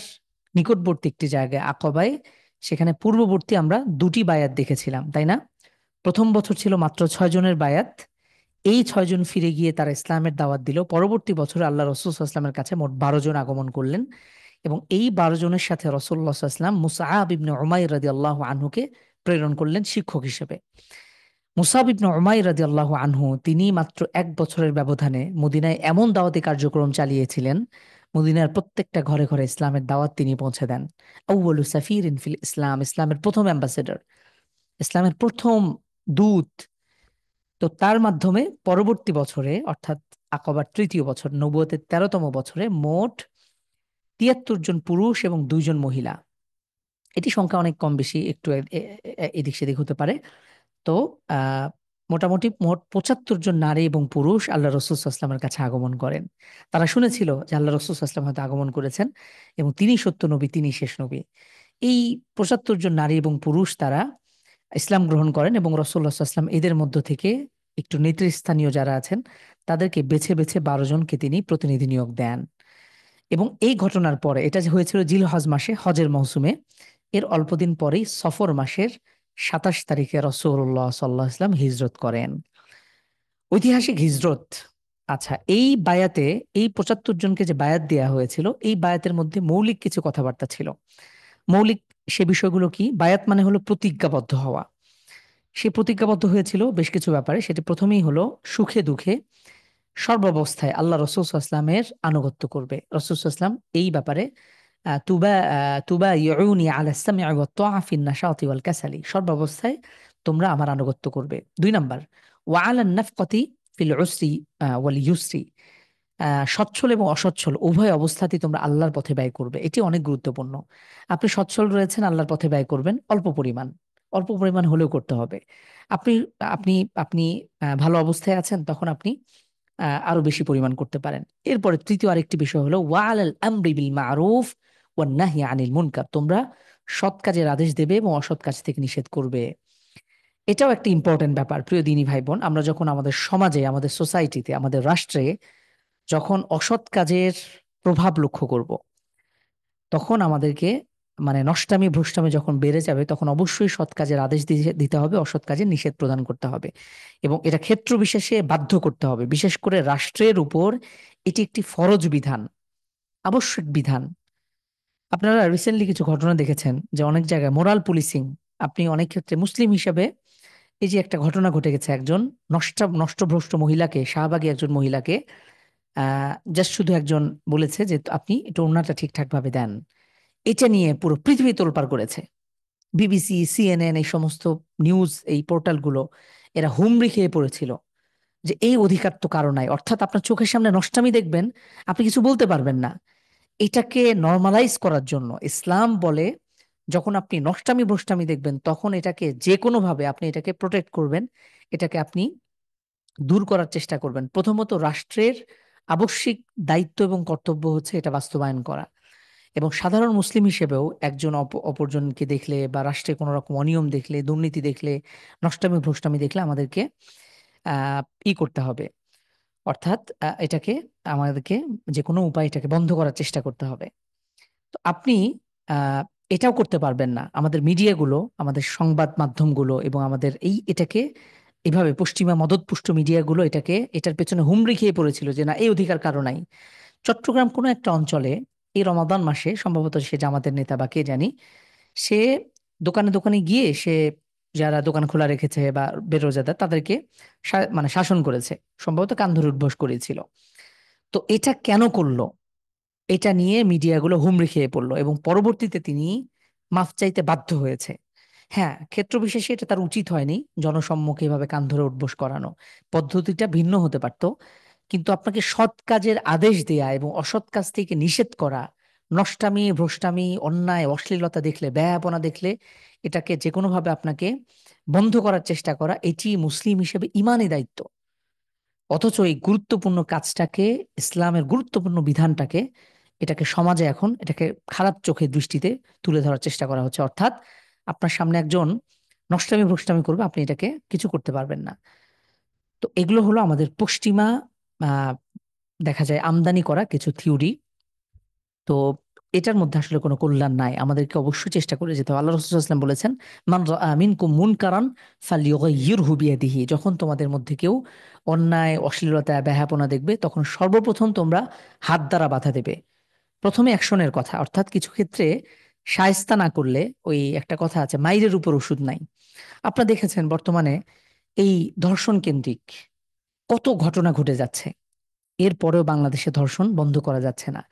নিকটবর্তী একটি জায়গায় আকবায়, সেখানে পূর্ববর্তী আমরা দুটি বায়াত দেখেছিলাম, তাই না? প্রথম বছর ছিল মাত্র 6 জনের বায়াত। এই 6 জন ফিরে গিয়ে তারা ইসলামের দাওয়াত দিল। পরবর্তী বছর আল্লাহ রসুল সাল্লাল্লাহু আলাইহি ওয়াসাল্লামের কাছে মোট 12 জন আগমন করলেন, এবং এই 12 জনের সাথে রাসূলুল্লাহ সাল্লাল্লাহু আলাইহি ওয়াসাল্লাম মুসআব ইবনে উমাইর রাদিয়াল্লাহু আনহুকে প্রেরণ করলেন শিক্ষক হিসেবে। মুসাব ইবনে উমাইর রাদিয়াল্লাহু আনহু তিনি মাত্র 1 বছরের ব্যবধানে মদিনায় এমন দাওয়াতি কার্যক্রম চালিয়েছিলেন, মদিনার প্রত্যেকটা ঘরে ঘরে ইসলামের দাওয়াত তিনি পৌঁছে দেন। আউয়ালু সাফিরিন ফিল ইসলাম, ইসলামের প্রথম অ্যাম্বাসেডর, ইসলামের প্রথম দূত। তো তার মাধ্যমে পরবর্তী বছরে, অর্থাৎ আকাবার তৃতীয় বছর, নবুয়তের 13তম বছরে মোট 73 জন পুরুষ এবং 2 জন মহিলা, এটি সংখ্যা অনেক কম বেশি একটু এদিক সেদিক হতে পারে। তো আহ মোটামুটি মোট 75 জন নারী এবং পুরুষ আল্লাহ রসুল সাল্লামের কাছে আগমন করেন। তারা শুনেছিল যে আল্লাহ রসুল সাল্লাম হয়তো আগমন করেছেন এবং তিনি সত্য নবী, তিনি শেষ নবী। এই 75 জন নারী এবং পুরুষ তারা ইসলাম গ্রহণ করেন, এবং রসুল্লাহ সাল্লাম এদের মধ্য থেকে একটু নেতৃস্থানীয় যারা আছেন তাদেরকে বেছে বেছে 12 জনকে তিনি প্রতিনিধি নিয়োগ দেন। এবং এই ঘটনার পরে, এটা যে হয়েছিল জিলহজ মাসে, হজের মৌসুমে, এর অল্পদিন পরেই সফর মাসের 27 তারিখে রাসূলুল্লাহ সাল্লাল্লাহু আলাইহি ওয়াসাল্লাম হিজরত করেন। ঐতিহাসিক হিজরত। আচ্ছা, এই বায়াতে, এই 75 জনকে যে বায়াত দেয়া হয়েছিল, এই বায়াতের মধ্যে মৌলিক কিছু কথাবার্তা ছিল। মৌলিক সে বিষয়গুলো কি? বায়াত মানে হলো প্রতিজ্ঞাবদ্ধ হওয়া। সে প্রতিজ্ঞাবদ্ধ হয়েছিল বেশ কিছু ব্যাপারে। সেটি প্রথমেই হলো সুখে দুঃখে সর্বাবস্থায় আল্লাহ রসুল সাল্লামের আনুগত্য করবে। রসুল সাল্লাম এই ব্যাপারে তুবা ইউনি আলা সামঈ ওয়াত তাআ ফিন নাশাতি ওয়াল কাসালি, সর্বাবস্থায় তোমরা আমার আনুগত্য করবে। 2 নাম্বার, ওয়া আলান নাফকাতি ফিল উসরি ওয়াল ইউসরি, সচ্ছল এবং অসচ্ছল উভয় অবস্থাতেই তোমরা আল্লাহর পথে ব্যয় করবে। এটি অনেক গুরুত্বপূর্ণ। আপনি সচ্ছল রয়েছেন, আল্লাহর পথে ব্যয় করবেন অল্প পরিমাণ, অল্প পরিমাণ হলেও করতে হবে। আপনি আপনি আপনি ভালো অবস্থায় আছেন, তখন আপনি আরো বেশি পরিমাণ করতে পারেন। এরপরে তৃতীয় আরেকটি বিষয় হলো ওয়া আলাল আমরি বিল মারুফ ওয়ান নাহি আনিল মুনকার, তোমরা সৎ কাজের আদেশ দেবে এবং অসৎ কাজ থেকে নিষেধ করবে। এটাও একটা ইম্পর্টেন্ট ব্যাপার। প্রিয় দিনী ভাই বোন, আমরা যখন আমাদের সমাজে, আমাদের সোসাইটিতে, আমাদের রাষ্ট্রে যখন অসৎ কাজের প্রভাব লক্ষ্য করব, তখন আমাদেরকে, মানে নষ্টামি ভ্রষ্টামি যখন বেড়ে যাবে, তখন অবশ্যই সৎ কাজের আদেশ দিতে হবে, অসৎ কাজের নিষেধ প্রদান করতে হবে, এবং এটা ক্ষেত্র বিশেষে বাধ্য করতে হবে। বিশেষ করে রাষ্ট্রের উপর এটি একটি ফরজ বিধান, আবশ্যক বিধান। আপনারা রিসেন্টলি কিছু ঘটনা দেখেছেন যে অনেক জায়গায় মোরাল পুলিশিং আপনি অনেক ক্ষেত্রে মুসলিম হিসেবে এই যে একটা ঘটনা ঘটে গেছে, একজন নষ্টভ্রষ্ট মহিলাকে, শাহবাগী একজন মহিলাকে জাস্ট শুধু একজন বলেছে যে আপনি একটু ওড়নাটা ঠিকঠাক ভাবে দেন, এটা নিয়ে পুরো পৃথিবী তোলপাড় করেছে। বিবিসি, সিএনএন, এই সমস্ত নিউজ এই পোর্টালগুলো এরা হুমড়ি খেয়ে পড়েছিল যে এই অধিকার তো কারো নাই। অর্থাৎ আপনার চোখের সামনে নষ্টামি দেখবেন, আপনি কিছু বলতে পারবেন না। এটাকে নর্মালাইজ করার জন্য ইসলাম বলে, যখন আপনি নষ্টামি ভ্রষ্টামি দেখবেন তখন এটাকে যে কোনো ভাবে আপনি এটাকে প্রোটেক্ট করবেন, এটাকে আপনি দূর করার চেষ্টা করবেন। প্রথমত রাষ্ট্রের আবশ্যিক দায়িত্ব এবং কর্তব্য হচ্ছে এটা বাস্তবায়ন করা, এবং সাধারণ মুসলিম হিসেবেও একজন অপরজনকে দেখলে বা রাষ্ট্রে কোনো রকম অনিয়ম দেখলে, দুর্নীতি দেখলে, নষ্টামি ভ্রষ্টামি দেখলে আমাদেরকে আহ ই করতে হবে। অর্থাৎ এটাকে আমাদেরকে যে কোনো উপায়ে এটাকে বন্ধ করার চেষ্টা করতে হবে। তো আপনি আহ এটাও করতে পারবেন না। আমাদের মিডিয়াগুলো, আমাদের সংবাদ মাধ্যমগুলো এবং আমাদের এটাকে এভাবে পশ্চিমা মদতপুষ্ট মিডিয়াগুলো এটার পেছনে হুমড়ি খেয়ে পড়েছিল যে না, এই অধিকার কারো নাই। চট্টগ্রাম কোনো একটা অঞ্চলে এই রমাদান মাসে সম্ভবত সে জামাতের নেতা বা কে জানি, সে দোকানে দোকানে গিয়ে সে যারা দোকান খোলা রেখেছে বা বেরোজাদার তাদেরকে মানে শাসন করেছে, সম্ভবত কান ধরে উদ্বোস করেছিল। তো এটা কেন করলো, এটা নিয়ে মিডিয়াগুলো হুমড়ি খেয়ে পড়লো এবং পরবর্তীতে তিনি মাফ চাইতে বাধ্য হয়েছে। হ্যাঁ, ক্ষেত্র বিশেষে এটা তার উচিত হয়নি জনসম্মুখে এভাবে কান ধরে উঠবোস করানো, পদ্ধতিটা ভিন্ন হতে পারতো। কিন্তু আপনাকে সৎ কাজের আদেশ দেয়া এবং অসৎ কাজ থেকে নিষেধ করা, নষ্টামি ভ্রষ্টামি অন্যায় অশ্লীলতা দেখলে, বেহায়াপনা দেখলে এটাকে যে কোনোভাবে আপনাকে বন্ধ করার চেষ্টা করা, এটি মুসলিম হিসেবে ইমানি দায়িত্ব। অথচ এই গুরুত্বপূর্ণ কাজটাকে, ইসলামের গুরুত্বপূর্ণ বিধানটাকে, এটাকে সমাজে এখন এটাকে খারাপ চোখে দৃষ্টিতে তুলে ধরার চেষ্টা করা হচ্ছে। অর্থাৎ আপনার সামনে একজন নষ্টামি ভ্রষ্টামি করবে, আপনি এটাকে কিছু করতে পারবেন না। তো এগুলো হলো আমাদের পশ্চিমা আহ দেখা যায় আমদানি করা কিছু থিওরি। তো এটার মধ্যে আসলে কোনো কল্যাণ নাই, আমাদেরকে অবশ্যই চেষ্টা করে যেতে হবে। আল্লাহ রাসূল সাল্লাল্লাহু আলাইহি ওয়াসাল্লাম বলেছেন, মান রাআ মিনকুম মুনকারান ফালইয়ুগাইয়িরহু বিয়াদিহি, যখন তোমাদের মধ্যে কেউ অন্যায় অশ্লীলতা বেহায়াপনা দেখবে তখন সর্বপ্রথম তোমরা হাত দ্বারা বাধা দেবে। প্রথমে অ্যাকশনের কথা, অর্থাৎ কিছু ক্ষেত্রে শায়েস্তা না করলে, ওই একটা কথা আছে মাইরের উপর ওষুধ নাই। আপনারা দেখেছেন বর্তমানে এই ধর্ষণ কেন্দ্রিক কত ঘটনা ঘটে যাচ্ছে, এরপরেও বাংলাদেশে ধর্ষণ বন্ধ করা যাচ্ছে না।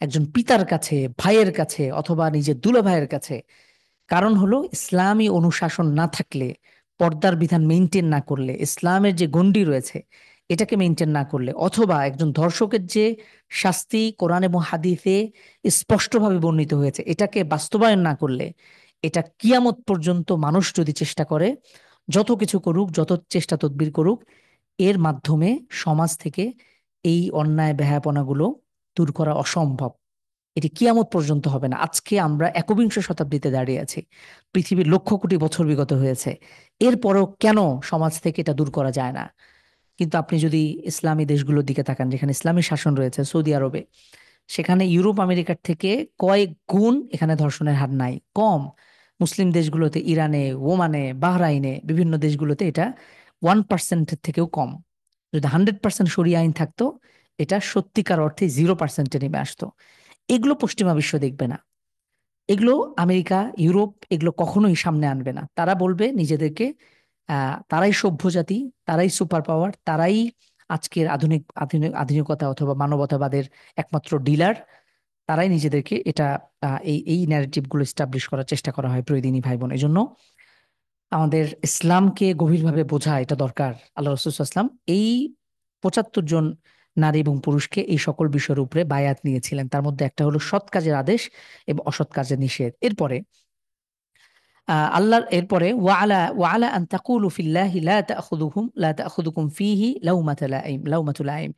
একজন পিতার কাছে, ভাইয়ের কাছে অথবা নিজের দুলা ভাইয়ের কাছে। কারণ হলো ইসলামী অনুশাসন না থাকলে, পর্দার বিধান মেনটেন না করলে, ইসলামের যে গণ্ডি রয়েছে এটাকে মেনটেন না করলে, অথবা একজন ধর্ষকের যে শাস্তি কোরআন এবং হাদিসে স্পষ্টভাবে বর্ণিত হয়েছে এটাকে বাস্তবায়ন না করলে, এটা কিয়ামত পর্যন্ত মানুষ যদি চেষ্টা করে, যত কিছু করুক, যত চেষ্টা তদবির করুক, এর মাধ্যমে সমাজ থেকে এই অন্যায় বেহায়াপনাগুলো দূর করা অসম্ভব। এটি কিয়ামত পর্যন্ত হবে না। আজকে আমরা একবিংশ শতাব্দীতে দাঁড়িয়ে আছি, পৃথিবীর লক্ষ কোটি বছর বিগত হয়েছে, এরপরও কেন সমাজ থেকে এটা দূর করা যায় না? কিন্তু আপনি যদি ইসলামী দেশগুলোর দিকে তাকান যেখানে ইসলামী শাসন রয়েছে, সৌদি আরবে, সেখানে ইউরোপ আমেরিকার থেকে কয়েক গুণ এখানে ধর্ষণের হার নাই, কম। মুসলিম দেশগুলোতে, ইরানে, ওমানে, বাহরাইনে, বিভিন্ন দেশগুলোতে এটা 1%-এর থেকেও কম। যদি 100% শরিয়া আইন থাকতো, এটা সত্যিকার অর্থে 0%-এ নেমে আসতো। এগুলো পশ্চিমা বিশ্ব দেখবে না, এগুলো আমেরিকা, ইউরোপ এগুলো কখনোই সামনে আনবে না। তারা বলবে নিজেদেরকে তারাই সভ্য জাতি, তারাই সুপার পাওয়ার, তারাই আজকের আধুনিক আধুনিক আধুনিকতা অথবা মানবতাবাদের একমাত্র ডিলার। তারাই নিজেদেরকে এটা এই এই ন্যারেটিভ গুলো এস্টাবলিশ করার চেষ্টা করা হয় প্রতিদিনই ভাই বোন। এজন্য আমাদের ইসলামকে গভীরভাবে বোঝা এটা দরকার। আল্লাহ রাসূল সাল্লাল্লাহু আলাইহি ওয়াসাল্লাম এই ৭৫ জন নারী এবং পুরুষকে এই সকল বিষয়ের উপরে বায়াত নিয়েছিলেন, তার মধ্যে একটা হলো সৎ কাজের আদেশ এবং অসৎ কাজের নিষেধ। এরপরে আল্লাহর এরপরে ওয়ালা আন তাকুলু ফিল্লাহি লা তাখুদুকুম ফিহি লাউমাতু লাইম,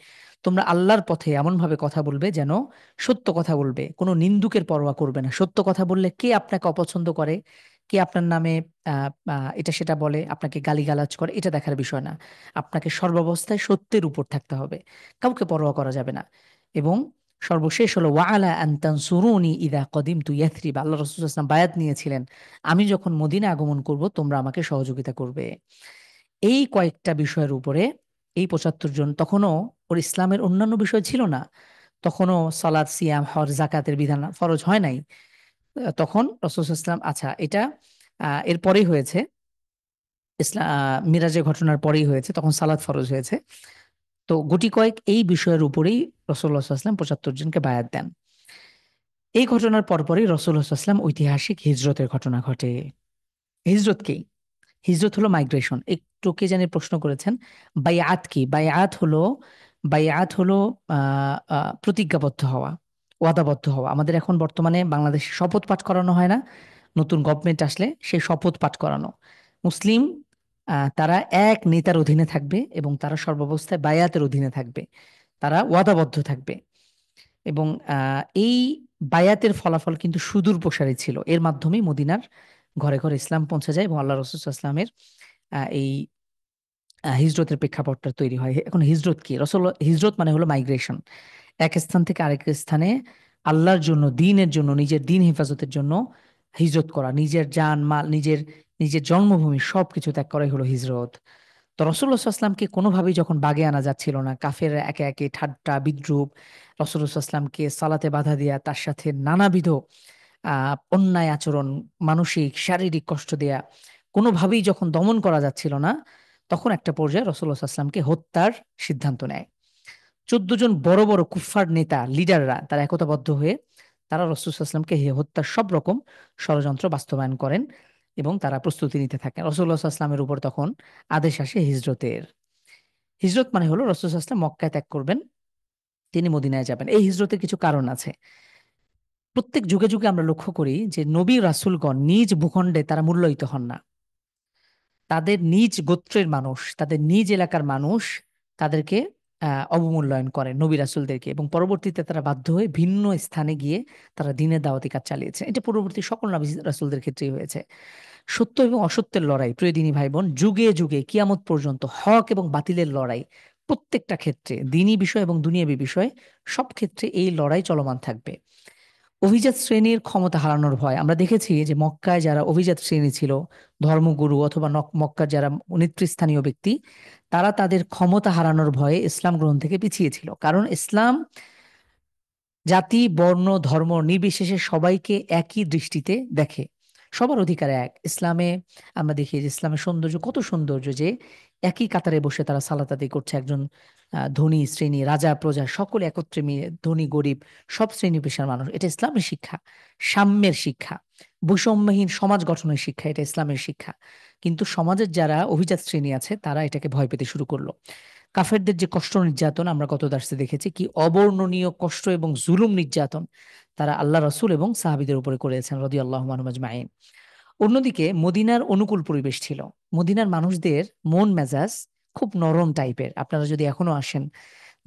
তোমরা আল্লাহর পথে এমন ভাবে কথা বলবে যেন সত্য কথা বলবে, কোনো নিন্দুকের পরোয়া করবে না। সত্য কথা বললে কে আপনাকে অপছন্দ করে, কে আপনার নামে এটা সেটা বলে, আপনাকে গালিগালাজ করে, এটা দেখার বিষয় না। আপনাকে সর্বাবস্থায় সত্যের উপর থাকতে হবে, কাউকে পরোয়া করা যাবে না। এবং সর্বশেষ হলো ওয়ালা আন তানসুরুনি ইদা কদিমতু ইয়াথরিব, আল্লাহ রাসূল সাল্লাল্লাহু আলাইহি ওয়াসাল্লাম বায়াত নিয়েছিলেন, আমি যখন মদিনা আগমন করব তোমরা আমাকে সহযোগিতা করবে। এই কয়েকটা বিষয়ের উপরে এই ৭৫ জন, তখনও ওর ইসলামের অন্যান্য বিষয় ছিল না, তখনও সালাত সিয়াম হজ জাকাতের বিধান ফরজ হয় নাই। তখন রাসূল সাল্লাল্লাহু আলাইহি ওয়াসাল্লাম, আচ্ছা এটা এরপরেই হয়েছে, ইসলাম মিরাজের ঘটনার পরেই হয়েছে, তখন সালাত ফরজ হয়েছে। তো গুটি কয়েক এই বিষয়ের উপরেই রাসূলুল্লাহ সাল্লাল্লাহু আলাইহি ওয়াসাল্লাম ৭৫ জনকে বায়াত দেন। এই ঘটনার পরপরই রাসূলুল্লাহ সাল্লাল্লাহু আলাইহি ওয়াসাল্লাম ঐতিহাসিক হিজরতের ঘটনা ঘটে। হিজরত কি? হিজরত হলো মাইগ্রেশন। একটু কে জানি প্রশ্ন করেছেন, বাইআত কি? বাইআত হলো প্রতিজ্ঞাবদ্ধ হওয়া, ওয়াদাবদ্ধ হওয়া। আমাদের এখন বর্তমানে বাংলাদেশে শপথ পাঠ করানো হয় না? নতুন গভর্নমেন্ট আসলে সেই শপথ পাঠ করানো। মুসলিম তারা এক নেতার অধীনে থাকবে এবং তারা সর্বাবস্থায় বায়াতের অধীনে থাকবে, তারা ওয়াদাবদ্ধ থাকবে। এবং এই বায়াতের ফলাফল কিন্তু সুদূর প্রসারী ছিল। এর মাধ্যমেই মদিনার ঘরে ঘরে ইসলাম পৌঁছে যায় এবং আল্লাহ রাসূল সাল্লাল্লাহু আলাইহি ওয়াসাল্লামের এই হিজরতের প্রেক্ষাপটটা তৈরি হয়। এখন হিজরত কি? হিজরত মানে হলো মাইগ্রেশন। এক স্থান থেকে আরেক স্থানে আল্লাহর জন্য, দ্বীনের জন্য, নিজের দ্বীন হেফাজতের জন্য হিজরত করা। নিজের জান মাল, নিজের নিজের জন্মভূমি সবকিছু ত্যাগ করাই হলো হিজরত। তো রাসূলুল্লাহ সাল্লাল্লাহু আলাইহি ওয়াসাল্লামকে কোনোভাবেই যখন বাগে আনা যাচ্ছিল না, কাফেররা একে একে ঠাট্টা বিদ্রূপ, রাসূলুল্লাহ সাল্লাল্লাহু আলাইহি ওয়াসাল্লামকে সালাতে বাধা দেয়া, তার সাথে নানাবিধ অন্যায় আচরণ, মানসিক শারীরিক কষ্ট দেয়া, কোনোভাবেই যখন দমন করা যাচ্ছিল না, তখন একটা পর্যায়ে রাসূলুল্লাহ সাল্লাল্লাহু আলাইহি ওয়াসাল্লামকে হত্যার সিদ্ধান্ত নেয়। ১৪ জন বড় বড় কুফফার নেতা, লিডাররা তারা একতাবদ্ধ হয়ে তারা রাসূল সাল্লাল্লাহু আলাইহি ওয়াসাল্লামকে হত্যার সব রকম ষড়যন্ত্র বাস্তবায়ন করেন এবং তারা প্রস্তুতি নিতে থাকেন। রাসূলুল্লাহ সাল্লাল্লাহু আলাইহি ওয়াসাল্লামের উপর তখন আদেশ আসে হিজরতের। হিজরত মানে হলো রাসূল সাল্লাল্লাহু আলাইহি ওয়াসাল্লাম মক্কায় ত্যাগ করবেন, তিনি মদিনায় যাবেন। এই হিজরতের কিছু কারণ আছে। প্রত্যেক যুগে যুগে আমরা লক্ষ্য করি যে নবী রাসূলগণ নিজ ভূখণ্ডে তারা মূল্যায়িত হন না। তাদের নিজ গোত্রের মানুষ, তাদের নিজ এলাকার মানুষ তাদেরকে অবমূল্যায়ন করে নবী রাসূলদেরকে, এবং পরবর্তীতে তারা বাধ্য হয়ে ভিন্ন স্থানে গিয়ে তারা দ্বীনের দাওয়াতি কাজ চালিয়েছে। এটা পূর্ববর্তী সকল নবী রাসূলদের ক্ষেত্রেই হয়েছে। সত্য এবং অসত্যের লড়াই, প্রিয় দিনী ভাই বোন, যুগে যুগে কিয়ামত পর্যন্ত হক এবং বাতিলের লড়াই, প্রত্যেকটা ক্ষেত্রে দ্বীনি বিষয় এবং দুনিয়াবী বিষয়, সব ক্ষেত্রে এই লড়াই চলমান থাকবে। অভিজাত শ্রেণীর ক্ষমতা হারানোর ভয়, আমরা দেখেছি যে মক্কায় যারা অভিজাত শ্রেণী ছিল, ধর্মগুরু অথবা মক্কার যারা নেতৃস্থানীয় ব্যক্তি, তারা তাদের ক্ষমতা হারানোর ভয়ে ইসলাম গ্রহণ থেকে পিছিয়ে ছিল। কারণ ইসলাম জাতি বর্ণ ধর্ম নির্বিশেষে সবাইকে একই দৃষ্টিতে দেখে, সবার অধিকার এক। ইসলামে আমরা দেখি যে ইসলামের সৌন্দর্য কত সৌন্দর্য, যে একই কাতারে বসে তারা সালাত আদায় করছে। একজন ধনী শ্রেণী, রাজা প্রজা সকলে একত্রে মিলে, ধনী গরিব সব শ্রেণী পেশার মানুষ। এটা ইসলামের শিক্ষা, সাম্যের শিক্ষা, বৈষম্যহীন সমাজ গঠনের শিক্ষা, এটা ইসলামের শিক্ষা। কিন্তু সমাজের যারা অভিজাত শ্রেণী আছে তারা এটাকে ভয় পেতে শুরু করলো। কাফেরদের যে কষ্ট নির্যাতন আমরা গত দার্সে দেখেছি, কি অবর্ণনীয় কষ্ট এবং জুলুম নির্যাতন তারা আল্লাহ রাসূল এবং সাহাবীদের উপরে করেছেন রাদিয়াল্লাহু আনহুম আজমাইন। অন্যদিকে মদিনার অনুকূল পরিবেশ ছিল। মদিনার মানুষদের মন মেজাজ খুব নরম টাইপের। আপনারা যদি এখনো আসেন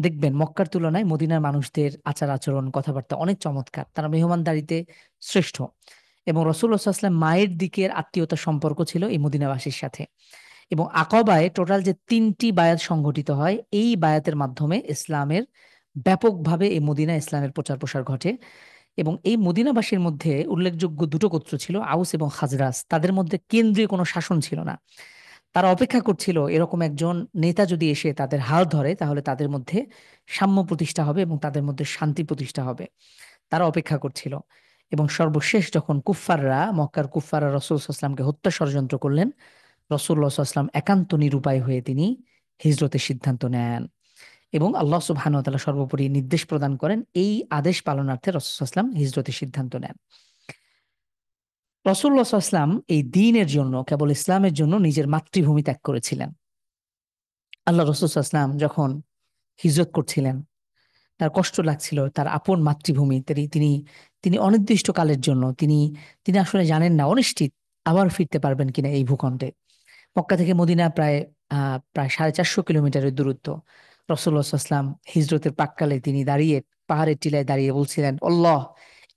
দেখবেন মক্কার তুলনায় মদিনার মানুষদের আচার আচরণ কথাবার্তা অনেক চমৎকার, তারা মেহমানদারিতে শ্রেষ্ঠ। এবং রাসূলুল্লাহ সাল্লাল্লাহু আলাইহি ওয়াসাল্লাম মায়ের দিকের আত্মীয়তার সম্পর্ক ছিল এই মদিনাবাসীর সাথে। এবং আকাবায় টোটাল যে ৩টি বায়াত সংঘটিত হয়, এই বায়াতের মাধ্যমে ইসলামের ব্যাপকভাবে এই মদিনা ইসলামের প্রচার প্রসার ঘটে। এবং এই মদিনাবাসীর মধ্যে উল্লেখযোগ্য দুটো গোত্র ছিল, আউস এবং খাজরাজ। তাদের মধ্যে কেন্দ্রীয় কোনো শাসন ছিল না। তারা অপেক্ষা করছিল এরকম একজন নেতা যদি এসে তাদের হাল ধরে, তাহলে তাদের মধ্যে সাম্য প্রতিষ্ঠা হবে এবং তাদের মধ্যে শান্তি প্রতিষ্ঠা হবে। তারা অপেক্ষা করছিল। এবং সর্বশেষ যখন মক্কার কুফফাররা রাসূল সাল্লাল্লাহু আলাইহি ওয়াসাল্লামকে হত্যা ষড়যন্ত্র করলেন, রাসূলুল্লাহ সাল্লাল্লাহু আলাইহি ওয়াসাল্লাম একান্ত নিরুপায় হয়ে তিনি হিজরতের সিদ্ধান্ত নেন। এবং আল্লাহ সুবহানাহু ওয়া তাআলা সর্বোপরি নির্দেশ প্রদান করেন, এই আদেশ পালনার্থে রাসূল সাল্লাল্লাহু আলাইহি ওয়াসাল্লাম হিজরতের সিদ্ধান্ত নেন। রাসূলুল্লাহ সাল্লাল্লাহু আলাইহি ওয়াসাল্লাম এই দ্বীনের জন্য, কেবল ইসলামের জন্য নিজের মাতৃভূমি ত্যাগ করেছিলেন। আল্লাহ রাসূল সাল্লাল্লাহু আলাইহি ওয়াসাল্লাম যখন হিজরত করছিলেন, তার কষ্ট লাগছিল, তার আপন মাতৃভূমি তিনি তিনি তিনি অনির্দিষ্টকালের জন্য তিনি তিনি আসলে জানেন না অনিশ্চিত আবার ফিরতে পারবেন কিনা এই ভূখণ্ডে। মক্কা থেকে মদিনা প্রায় ৪৫০ কিলোমিটারের দূরত্ব। রাসূলুল্লাহ সাল্লাল্লাহু আলাইহি ওয়াসাল্লাম হিজরতের প্রাক্কালে তিনি দাঁড়িয়ে পাহাড়ের টিলায় দাঁড়িয়ে বলছিলেন, আল্লাহ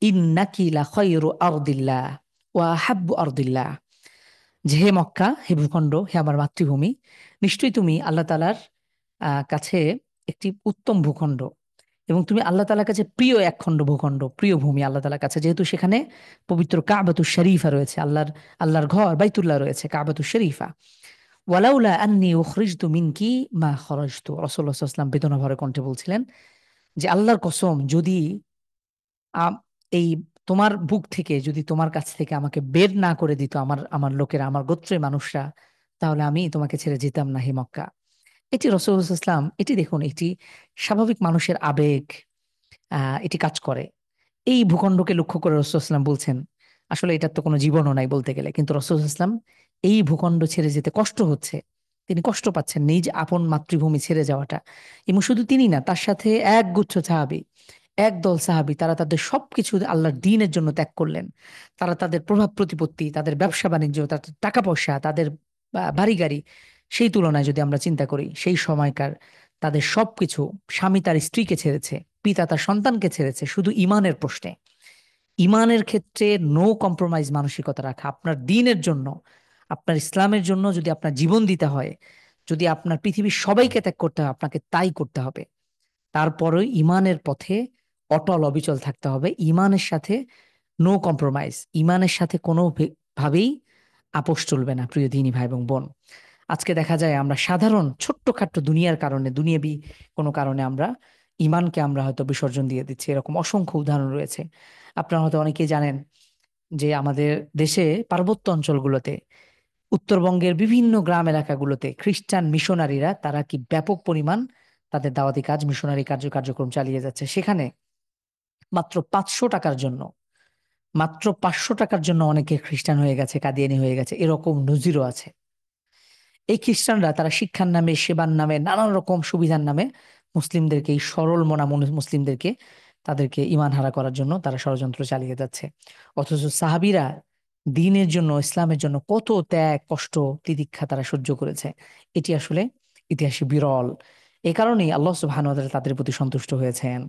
ইন্নাকি লা খায়রু আরদিল্লাহ ওয়া আহাব্বু আরদিল্লাহ, যে হে মক্কা, হে ভূখণ্ড, হে আমার মাতৃভূমি, নিশ্চয়ই তুমি আল্লাহ তাআলার কাছে একটি উত্তম ভূখণ্ড, এবং তুমি আল্লাহ তাআলার কাছে প্রিয় একখণ্ড ভূখণ্ড, প্রিয় ভূমি আল্লাহ তাআলার কাছে, যেহেতু সেখানে পবিত্র কাবাতুশ শরীফা রয়েছে, আল্লাহর ঘর বাইতুল্লাহ রয়েছে, কাবাতুশ শরীফা। ওয়ালাউলা আন্নী উখরিজতু মিনকি মা খরাজতু, রাসূলুল্লাহ সাল্লাল্লাহু আলাইহি ওয়াসাল্লাম বেদনা ভরা কণ্ঠে বলছিলেন যে আল্লাহর কসম, যদি আম, এই তোমার বুক থেকে যদি তোমার কাছ থেকে আমাকে বের না করে দিত আমার আমার লোকেরা, আমার গোত্রের মানুষরা, তাহলে আমি তোমাকে ছেড়ে যেতাম না হে মক্কা। এটি রাসূলুল্লাহ সাল্লাল্লাহু আলাইহি ওয়াসাল্লাম, এটি দেখুন, এটি স্বাভাবিক মানুষের আবেগ, এটি কাজ করে। এই ভূখণ্ডকে লক্ষ্য করে রাসূলুল্লাহ সাল্লাল্লাহু আলাইহি ওয়াসাল্লাম বলছেন, আসলে এটার তো কোনো জীবনও নাই বলতে গেলে, কিন্তু রাসূলুল্লাহ সাল্লাল্লাহু আলাইহি ওয়াসাল্লাম এই ভূখণ্ড ছেড়ে যেতে কষ্ট হচ্ছে, তিনি কষ্ট পাচ্ছেন নিজ আপন মাতৃভূমি ছেড়ে যাওয়াটা। এবং শুধু তিনি না, তার সাথে এক গুচ্ছ সাহাবী, একদল সাহাবী, তারা তাদের সবকিছু আল্লাহর দ্বীনের জন্য ত্যাগ করলেন। তারা তাদের প্রভাব প্রতিপত্তি, তাদের ব্যবসা বাণিজ্য, তাদের টাকা পয়সা, তাদের বাড়ি গাড়ি, সেই তুলনায় যদি আমরা চিন্তা করি সেই সময়কার তাদের সবকিছু, স্বামী তার স্ত্রীকে ছেড়েছে, পিতা তার সন্তানকে ছেড়েছে, শুধু ইমানের প্রশ্নে। ইমানের ক্ষেত্রে নো কম্প্রোমাইজ মানসিকতা রাখা, আপনার দ্বীনের জন্য, আপনার ইসলামের জন্য যদি আপনার জীবন দিতে হয়, যদি আপনার পৃথিবীর সবাইকে ত্যাগ করতে হয়, আপনাকে তাই করতে হবে। তারপরে ইমানের পথে অটল অবিচল থাকতে হবে, ইমানের সাথে নো কম্প্রোমাইজ, ইমানের সাথে কোনো ভাবেই আপোষ চলবে না। প্রিয় দিনী ভাই এবং বোন, আজকে দেখা যায় আমরা সাধারণ ছোট্টখাট্ট দুনিয়ার কারণে, দুনিয়াবি কোনো কারণে আমরা ইমানকে আমরা হয়তো বিসর্জন দিয়ে দিচ্ছি। এরকম অসংখ্য উদাহরণ রয়েছে। আপনারা হয়তো অনেকেই জানেন যে আমাদের দেশে পার্বত্য অঞ্চলগুলোতে, উত্তরবঙ্গের বিভিন্ন গ্রাম এলাকাগুলোতে খ্রিস্টান মিশনারিরা তারা কি ব্যাপক পরিমাণ তাদের দাওয়াতি কাজ, মিশনারি কার্যক্রম চালিয়ে যাচ্ছে। সেখানে মাত্র 500 টাকার জন্য, মাত্র 500 টাকার জন্য অনেকে খ্রিস্টান হয়ে গেছে, কাদিয়ানি হয়ে গেছে, এরকম নজিরও আছে। এই খ্রিস্টানরা তারা শিক্ষার নামে, সেবার নামে, নানান রকম সুবিধার নামে মুসলিমদেরকে, এই সরল মনা মুসলিমদেরকে, তাদেরকে ইমান হারা করার জন্য তারা ষড়যন্ত্র চালিয়ে যাচ্ছে। অথচ সাহাবীরা দ্বীনের জন্য, ইসলামের জন্য কত ত্যাগ, কষ্ট, তিতিক্ষা তারা সহ্য করেছে, এটি আসলে ইতিহাসে বিরল। এ কারণেই আল্লাহ সুবহানাহু ওয়া তাআলা তাদের প্রতি সন্তুষ্ট হয়েছেন।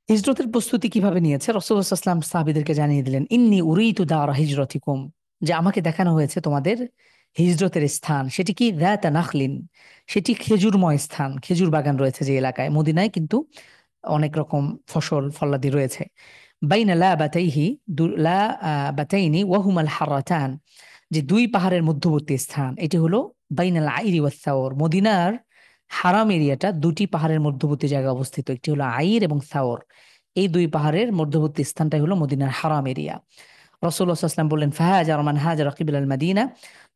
হিজরতের প্রস্তুতি কিভাবে নিয়েছে রাসূলুল্লাহ সাল্লাল্লাহু আলাইহি ওয়াসাল্লাম সাহাবীদেরকে জানিয়ে দিলেন, ইন্নী উরিতু দারা হিজরতিকুম, যে আমাকে দেখানো হয়েছে তোমাদের হিজরতের স্থান। সেটি কি? যাতা নাখলিন, সেটি খেজুরময় স্থান, খেজুর বাগান রয়েছে যে এলাকায়। মদিনায় কিন্তু অনেক রকম ফসল ফলাদি রয়েছে। বাইনা লা বাতাইহি, লা বাতাইনি ওয়াহুমাল হারাতান, যে দুই পাহাড়ের মধ্যবর্তী স্থান, এটি হলো বাইনাল আইরি ওয়াস সাওর। মদিনার হারাম এরিয়াটা দুটি পাহাড়ের মধ্যবর্তী জায়গায় অবস্থিত, একটি হলো আইর এবং সাওর। এই দুই পাহাড়ের মধ্যবর্তী স্থানটাই হলো মদিনার হারাম এরিয়া। রাসূলুল্লাহ সাল্লাল্লাহু আলাইহি ওয়াসাল্লাম বললেন, ফাহাজার মান হাজারা কিবলাল মাদিনা,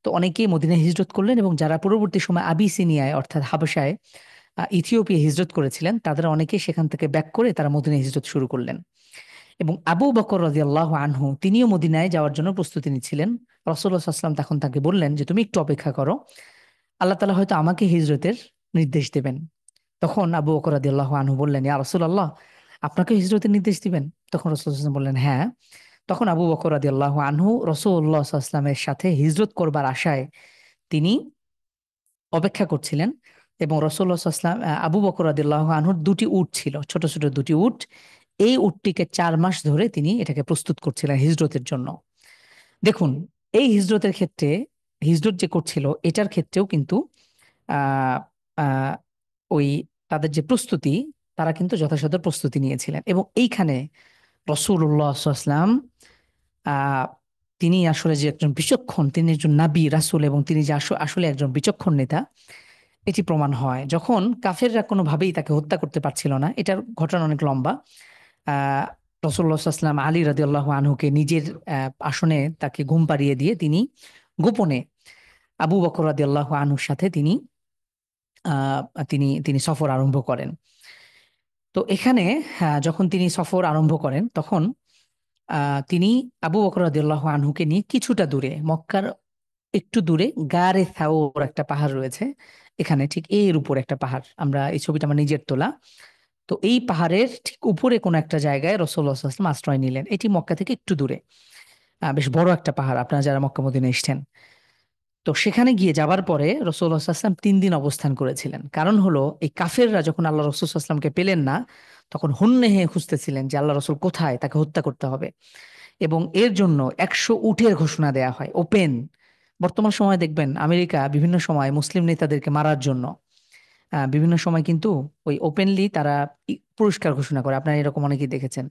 তো অনেকেই মদিনায় হিজরত করলেন, এবং যারা পরবর্তী সময় আবিসিনিয়ায় অর্থাৎ হাবশায়, ইথিওপিয়া হিজরত করেছিলেন, তাদের অনেকেই সেখান থেকে ব্যাক করে তারা মদিনায় হিজরত শুরু করলেন। এবং আবু বকর রাদিয়াল্লাহু আনহু তিনিও মদিনায় যাওয়ার জন্য প্রস্তুতি নিচ্ছিলেন। রাসূলুল্লাহ সাল্লাল্লাহু আলাইহি ওয়াসাল্লাম তখন তাকে বললেন যে তুমি একটু অপেক্ষা করো, আল্লাহ তাআলা হয়তো আমাকে হিজরতের নির্দেশ দেবেন। তখন আবু বকর রাদিয়াল্লাহু আনহু বললেন, ইয়া রাসূলুল্লাহ, আপনাকে হিজরতের নির্দেশ দিবেন? তখন রাসূলুল্লাহ সাল্লাল্লাহু আলাইহি ওয়াসাল্লাম বললেন, হ্যাঁ। তখন আবু বকর রাদিয়াল্লাহু আনহু রাসূলুল্লাহ সাল্লাল্লাহু আলাইহি ওয়াসাল্লামের সাথে হিজরত করবার আশায় তিনি অপেক্ষা করছিলেন। এবং রাসূলুল্লাহ সাল্লাল্লাহু আলাইহি ওয়াসাল্লাম, আবু বকর রাদিয়াল্লাহু আনহুর দুটি উট ছিল, ছোট ছোট দুটি উট। এই উটটিকে 4 মাস ধরে তিনি এটাকে প্রস্তুত করছিলেন হিজরতের জন্য। দেখুন, এই হিজরতের ক্ষেত্রে, হিজরত যে করছিল এটার ক্ষেত্রেও কিন্তু আহ আহ ওই তাদের যে প্রস্তুতি, তারা কিন্তু যথাযথ প্রস্তুতি নিয়েছিলেন। এবং এইখানে রাসূলুল্লাহ সাল্লাল্লাহু আলাইহি ওয়াসাল্লাম, আহ তিনি আসলে যে একজন বিচক্ষণ, তিনি একজন নাবী রাসূল, এবং তিনি যে আসলে একজন বিচক্ষণ নেতা, এটি প্রমাণ হয় যখন কাফেররা কোনোভাবেই তাকে হত্যা করতে পারছিল না। এটার ঘটনা অনেক লম্বা। আহ রাসূলুল্লাহ সাল্লাল্লাহু আলাইহি ওয়াসাল্লাম আলী রাদিয়াল্লাহু আনহুকে নিজের আসনে তাকে ঘুম পাড়িয়ে দিয়ে তিনি গোপনে আবু বকর রাদিয়াল্লাহু আনহুর সাথে তিনি আহ তিনি তিনি সফর আরম্ভ করেন। তো এখানে যখন তিনি সফর আরম্ভ করেন, তখন তিনি আবু বকর রাদিয়াল্লাহু আনহুকে নিয়ে কিছুটা দূরে, মক্কার একটু দূরে গারে সাওর একটা পাহাড় রয়েছে, এখানে ঠিক এর উপর একটা পাহাড়, আমরা এই ছবিটা আমার নিজের তোলা। তো এই পাহাড়ের ঠিক উপরে কোনো একটা জায়গায় রাসূলুল্লাহ সাল্লাল্লাহু আলাইহি ওয়াসাল্লাম আশ্রয় নিলেন। এটি মক্কা থেকে একটু দূরে, বেশ বড় একটা পাহাড়, আপনারা যারা মক্কা মদিনা এসেছেন। তো সেখানে গিয়ে যাবার পরে রাসূলুল্লাহ সাল্লাল্লাহু আলাইহি ওয়াসাল্লাম 3 দিন অবস্থান করেছিলেন। কারণ হলো এই কাফেররা যখন আল্লাহ রাসূল সাল্লাল্লাহু আলাইহি ওয়াসাল্লামকে পেলেন না, তখন হন্যে হয়ে খুঁজতেছিলেন যে আল্লাহ রাসূল কোথায়, তাকে হত্যা করতে হবে। এবং এর জন্য 100 উটের ঘোষণা দেয়া হয়, ওপেন। বর্তমান সময়ে দেখবেন আমেরিকা বিভিন্ন সময় মুসলিম নেতাদেরকে মারার জন্য বিভিন্ন সময় কিন্তু ওই ওপেনলি তারা পুরস্কার ঘোষণা করে, আপনারা এরকম অনেকেই দেখেছেন।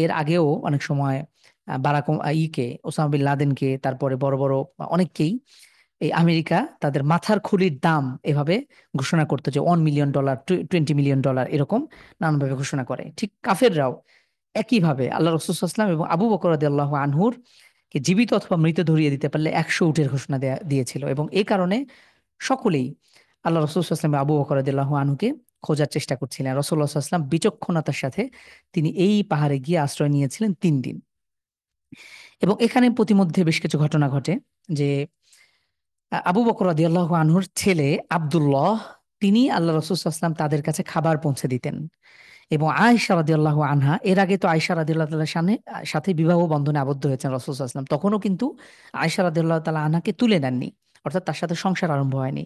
এর আগেও অনেক সময় বারাক ওসামা বিন লাদেনকে, তারপরে বড় বড় অনেককেই এই আমেরিকা তাদের মাথার খুলির দাম এভাবে ঘোষণা করতো যে $1 মিলিয়ন, $20 মিলিয়ন, এরকম নানানভাবে ঘোষণা করে। ঠিক কাফেররাও একইভাবে আল্লাহ রাসূল সাল্লাল্লাহু আলাইহি ওয়াসাল্লাম এবং আবু বকর রাদিয়াল্লাহু আনহুর কে জীবিত অথবা মৃত ধরিয়ে দিতে পারলে 100 উটের ঘোষণা দিয়েছিল, এবং এই কারণে সকলেই আল্লাহ রাসূল সাল্লাল্লাহু আলাইহি ওয়াসাল্লাম আবু বকর রাদিয়াল্লাহু আনহুকে খোঁজার চেষ্টা করছিলেন। রাসূলুল্লাহ সাল্লাল্লাহু আলাইহি ওয়াসাল্লাম বিচক্ষণতার সাথে তিনি এই পাহাড়ে গিয়ে আশ্রয় নিয়েছিলেন 3 দিন। এবং এখানে প্রতিমধ্যে বেশ কিছু ঘটনা ঘটে যে আবু বকর রাদিয়াল্লাহু আনহুর ছেলে আব্দুল্লাহ, তিনি আল্লাহ রাসূল সাল্লাল্লাহু আলাইহি ওয়াসাল্লাম তাদের কাছে খাবার পৌঁছে দিতেন। এবং আয়েশা রাদিয়াল্লাহু আনহা, এর আগে তো আয়েশা রাদিয়াল্লাহু তাআলার সাথে বিবাহ বন্ধনে আবদ্ধ হয়েছেন রাসূল সাল্লাল্লাহু আলাইহি ওয়াসাল্লাম, তখনও কিন্তু আয়েশা রাদিয়াল্লাহু তাআলা আনহাকে তুলে নেননি, অর্থাৎ তার সাথে সংসার আরম্ভ হয়নি।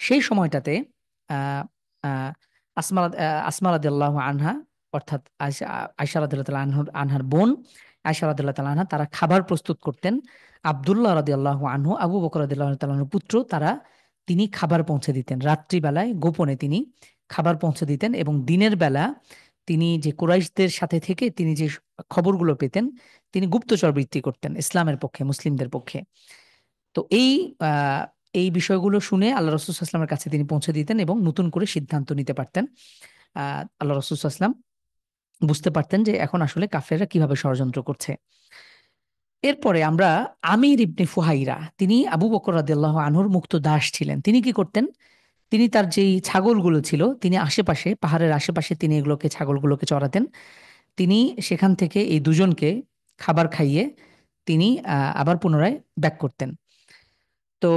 সেই সময়টাতে আহ, আহ, আসমা রাদিয়াল্লাহু আনহা, অর্থাৎ আয়েশা রাদিয়াল্লাহু তাআলা আনহার বোন আয়েশা রাদিয়াল্লাহু তাআলা আনহা, তারা খাবার প্রস্তুত করতেন। আব্দুল্লাহ রাদিয়াল্লাহু আনহু, আবু বকর রাদিয়াল্লাহু তাআলা আনহুর পুত্র, তিনি খাবার পৌঁছে দিতেন। রাত্রিবেলায় গোপনে তিনি খাবার পৌঁছে দিতেন, এবং দিনের বেলা তিনি যে কুরাইশদের সাথে থেকে তিনি যে খবরগুলো পেতেন, তিনি গুপ্তচর বৃত্তি করতেন ইসলামের পক্ষে, মুসলিমদের পক্ষে। তো এই বিষয়গুলো শুনে আল্লাহ রাসূল সাল্লাল্লাহু আলাইহি ওয়াসাল্লামের কাছে তিনি পৌঁছে দিতেন এবং নতুন করে সিদ্ধান্ত নিতে পারতেন। আল্লাহ রাসূল সাল্লাল্লাহু আলাইহি ওয়াসাল্লাম বুঝতে পারতেন যে এখন আসলে কাফেররা কিভাবে ষড়যন্ত্র করছে। এরপরে আমরা আমির ইবনে ফুহাইরা, তিনি আবু বকর রাদিয়াল্লাহু আনহুর মুক্ত দাস ছিলেন। তিনি কি করতেন? তিনি তার যেই ছাগলগুলো ছিল, তিনি আশেপাশে, পাহাড়ের আশেপাশে তিনি ছাগলগুলোকে চড়াতেন। তিনি সেখান থেকে এই দুজনকে খাবার খাইয়ে তিনি আবার পুনরায় ব্যাক করতেন। তো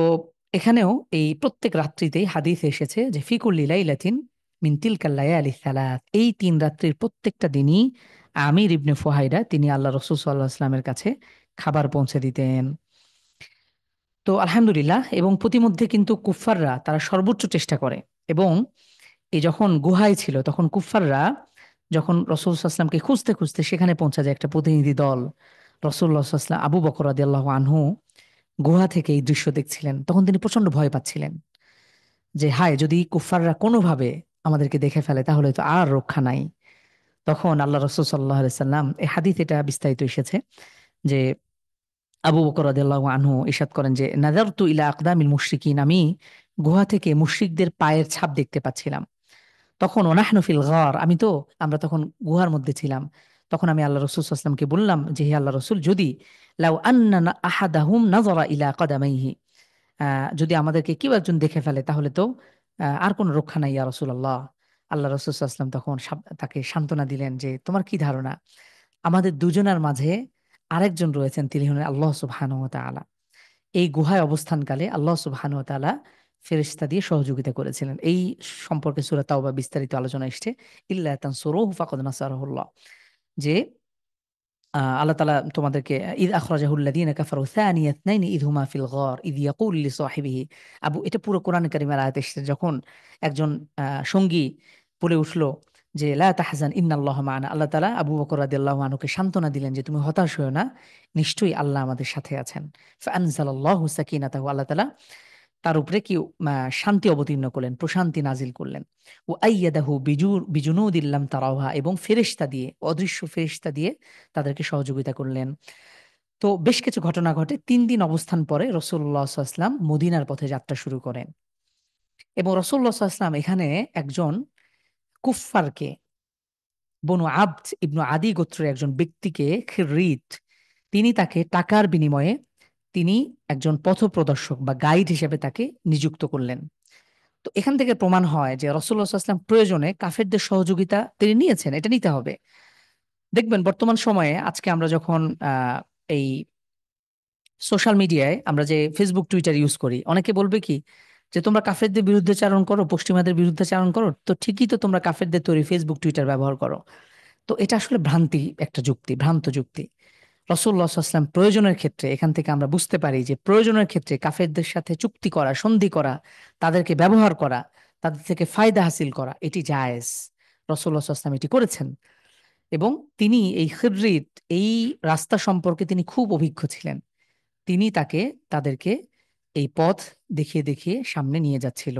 এখানেও এই প্রত্যেক রাত্রিতেই হাদিস এসেছে যে ফিকুল্লি লাইলাতিন মিন তিলকাল লায়ালি সালাত, এই 3 রাত্রির প্রত্যেকটা দিনই আমির ইবনে ফুহাইরা তিনি আল্লাহ রাসূল সাল্লাল্লাহু আলাইহি ওয়াসাল্লামের কাছে খাবার পৌঁছে দিতেন। তো আলহামদুলিল্লাহ, এবং প্রতিমধ্যে কিন্তু কুফফাররা তারা সর্বোচ্চ চেষ্টা করে, এবং এই যখন গুহায় ছিল তখন কুফফাররা যখন রাসূল সাল্লাল্লাহু আলাইহি ওয়াসাল্লামকে খুঁজতে খুঁজতে সেখানে পৌঁছা যায় একটা প্রতিনিধি দল, রাসূলুল্লাহ সাল্লাল্লাহু আলাইহি ওয়াসাল্লাম আবু বকর রাদিয়াল্লাহু আনহু গুহা থেকে এই দৃশ্য দেখছিলেন, তখন তিনি প্রচন্ড ভয় পাচ্ছিলেন যে হায়, যদি কুফফাররা কোনোভাবে আমাদেরকে দেখে ফেলে তাহলে তো আর রক্ষা নাই। তখন আল্লাহ রাসূল সাল্লাল্লাহু আলাইহি সাল্লাম, এই হাদিস এটা বিস্তারিত এসেছে যে আবু বকর রাদিয়াল্লাহু আনহু ইরশাদ করেন যে নাযারতু ইলা আকদামিল মুশরিকিন, আমি গুহা থেকে মুশরিকদের পায়ের ছাপ দেখতে পাচ্ছিলাম। তখন ওনাহনু ফিল গার, আমরা তখন গুহার মধ্যে ছিলাম। তখন আমি আল্লাহ রাসূল সাল্লাল্লাহু আলাইহি ওয়াসাল্লামকে বললাম যে হে আল্লাহ রাসূল, যদি লাউ আন্না আহাদাহুম নাযারা ইলা কদামাইহি, যদি আমাদেরকে কেউ একজন দেখে ফেলে তাহলে তো আর কোনো রক্ষা নাই ইয়া রাসূলুল্লাহ। আল্লাহ রাসূল সাল্লাল্লাহু আলাইহি ওয়াসাল্লাম তখন তাকে সান্ত্বনা দিলেন যে তোমার কি ধারণা, আমাদের দুজনের মাঝে আরেকজন রয়েছেন, তিনি হলেন আল্লাহ সুবহানাহু ওয়া তাআলা। এই গুহায় অবস্থানকালে আল্লাহ সুবহানাহু ওয়া তাআলা ফেরেশতা দিয়ে সহযোগিতা করেছিলেন। এই সম্পর্কে সূরা তাওবা বিস্তারিত আলোচনা এসেছে, ইল্লা তানসুরুহু ফাকাদ নাসারাহুল্লাহ, যে আল্লাহ তাআলা তোমাদেরকে ইয আখরাজাহুল্লাযীনা কাফারু সানিয়া ইসনাইনি ইয হুমা ফিল গার ইয ইয়াকুলু লিসাহিবিহি। এটা পুরো কোরআন কারীমের আয়াত এসেছে, যখন একজন সঙ্গী বলে উঠল যে লা তাহজান ইন্নাল্লাহা মা'ানা, আল্লাহ তাআলা আবু বকর রাদিয়াল্লাহু আনহুকে সান্ত্বনা দিলেন যে তুমি হতাশ হয়ো না, নিশ্চয়ই আল্লাহ আমাদের সাথে আছেন। ফাআনজালাল্লাহু সাকিনাতাহু, আল্লাহ তাআলা তার উপরে কি শান্তি অবতীর্ণ করলেন, প্রশান্তি নাজিল করলেন। ও আইয়াদাহু বিজুনুদিন লাম তারাউহা, এবং ফেরেশতা দিয়ে, অদৃশ্য ফেরেশতা দিয়ে তাদেরকে সহযোগিতা করলেন। তো বেশ কিছু ঘটনা ঘটে। 3 দিন অবস্থান পরে রাসূলুল্লাহ সাল্লাল্লাহু আলাইহি ওয়াসাল্লাম মদিনার পথে যাত্রা শুরু করেন, এবং রাসূলুল্লাহ সাল্লাল্লাহু আলাইহি ওয়াসাল্লাম এখানে একজন কুফফারকে, বনু আবদ ইবনু আদি গোত্রের একজন ব্যক্তিকে, খিররিত, তিনি তাকে টাকার বিনিময়ে তিনি একজন পথপ্রদর্শক বা গাইড হিসেবে তাকে নিযুক্ত করলেন। তো এখান থেকে প্রমাণ হয় যে রাসূলুল্লাহ সাল্লাল্লাহু আলাইহি ওয়াসাল্লাম প্রয়োজনে কাফেরদের সহযোগিতা তিনি নিয়েছেন, এটা নিতে হবে। দেখবেন বর্তমান সময়ে আজকে আমরা যখন এই সোশ্যাল মিডিয়ায় আমরা যে ফেসবুক টুইটার ইউজ করি, অনেকে বলবে কি যে তোমরা কাফেরদের বিরুদ্ধে চারণ করো, পশ্চিমাদের বিরুদ্ধে চারণ করো, তো ঠিকই তো তোমরা কাফেরদের তৈরি ফেসবুক টুইটার ব্যবহার করো। তো এটা আসলে একটা যুক্তি, ভ্রান্ত যুক্তি। রাসূলুল্লাহ সাল্লাল্লাহু আলাইহি ওয়াসাল্লাম প্রয়োজনের ক্ষেত্রে, এখান থেকে আমরা বুঝতে পারি যে প্রয়োজনের ক্ষেত্রে কাফেরদের সাথে চুক্তি করা, সন্ধি করা, তাদেরকে ব্যবহার করা, তাদের থেকে ফায়দা হাসিল করা, এটি জায়েজ। রাসূলুল্লাহ সাল্লাল্লাহু আলাইহি ওয়াসাল্লাম এটি করেছেন, এবং তিনি এই খিররিত, এই রাস্তা সম্পর্কে তিনি খুব অভিজ্ঞ ছিলেন। তিনি তাদেরকে এই পথ দেখিয়ে দেখিয়ে সামনে নিয়ে যাচ্ছিল।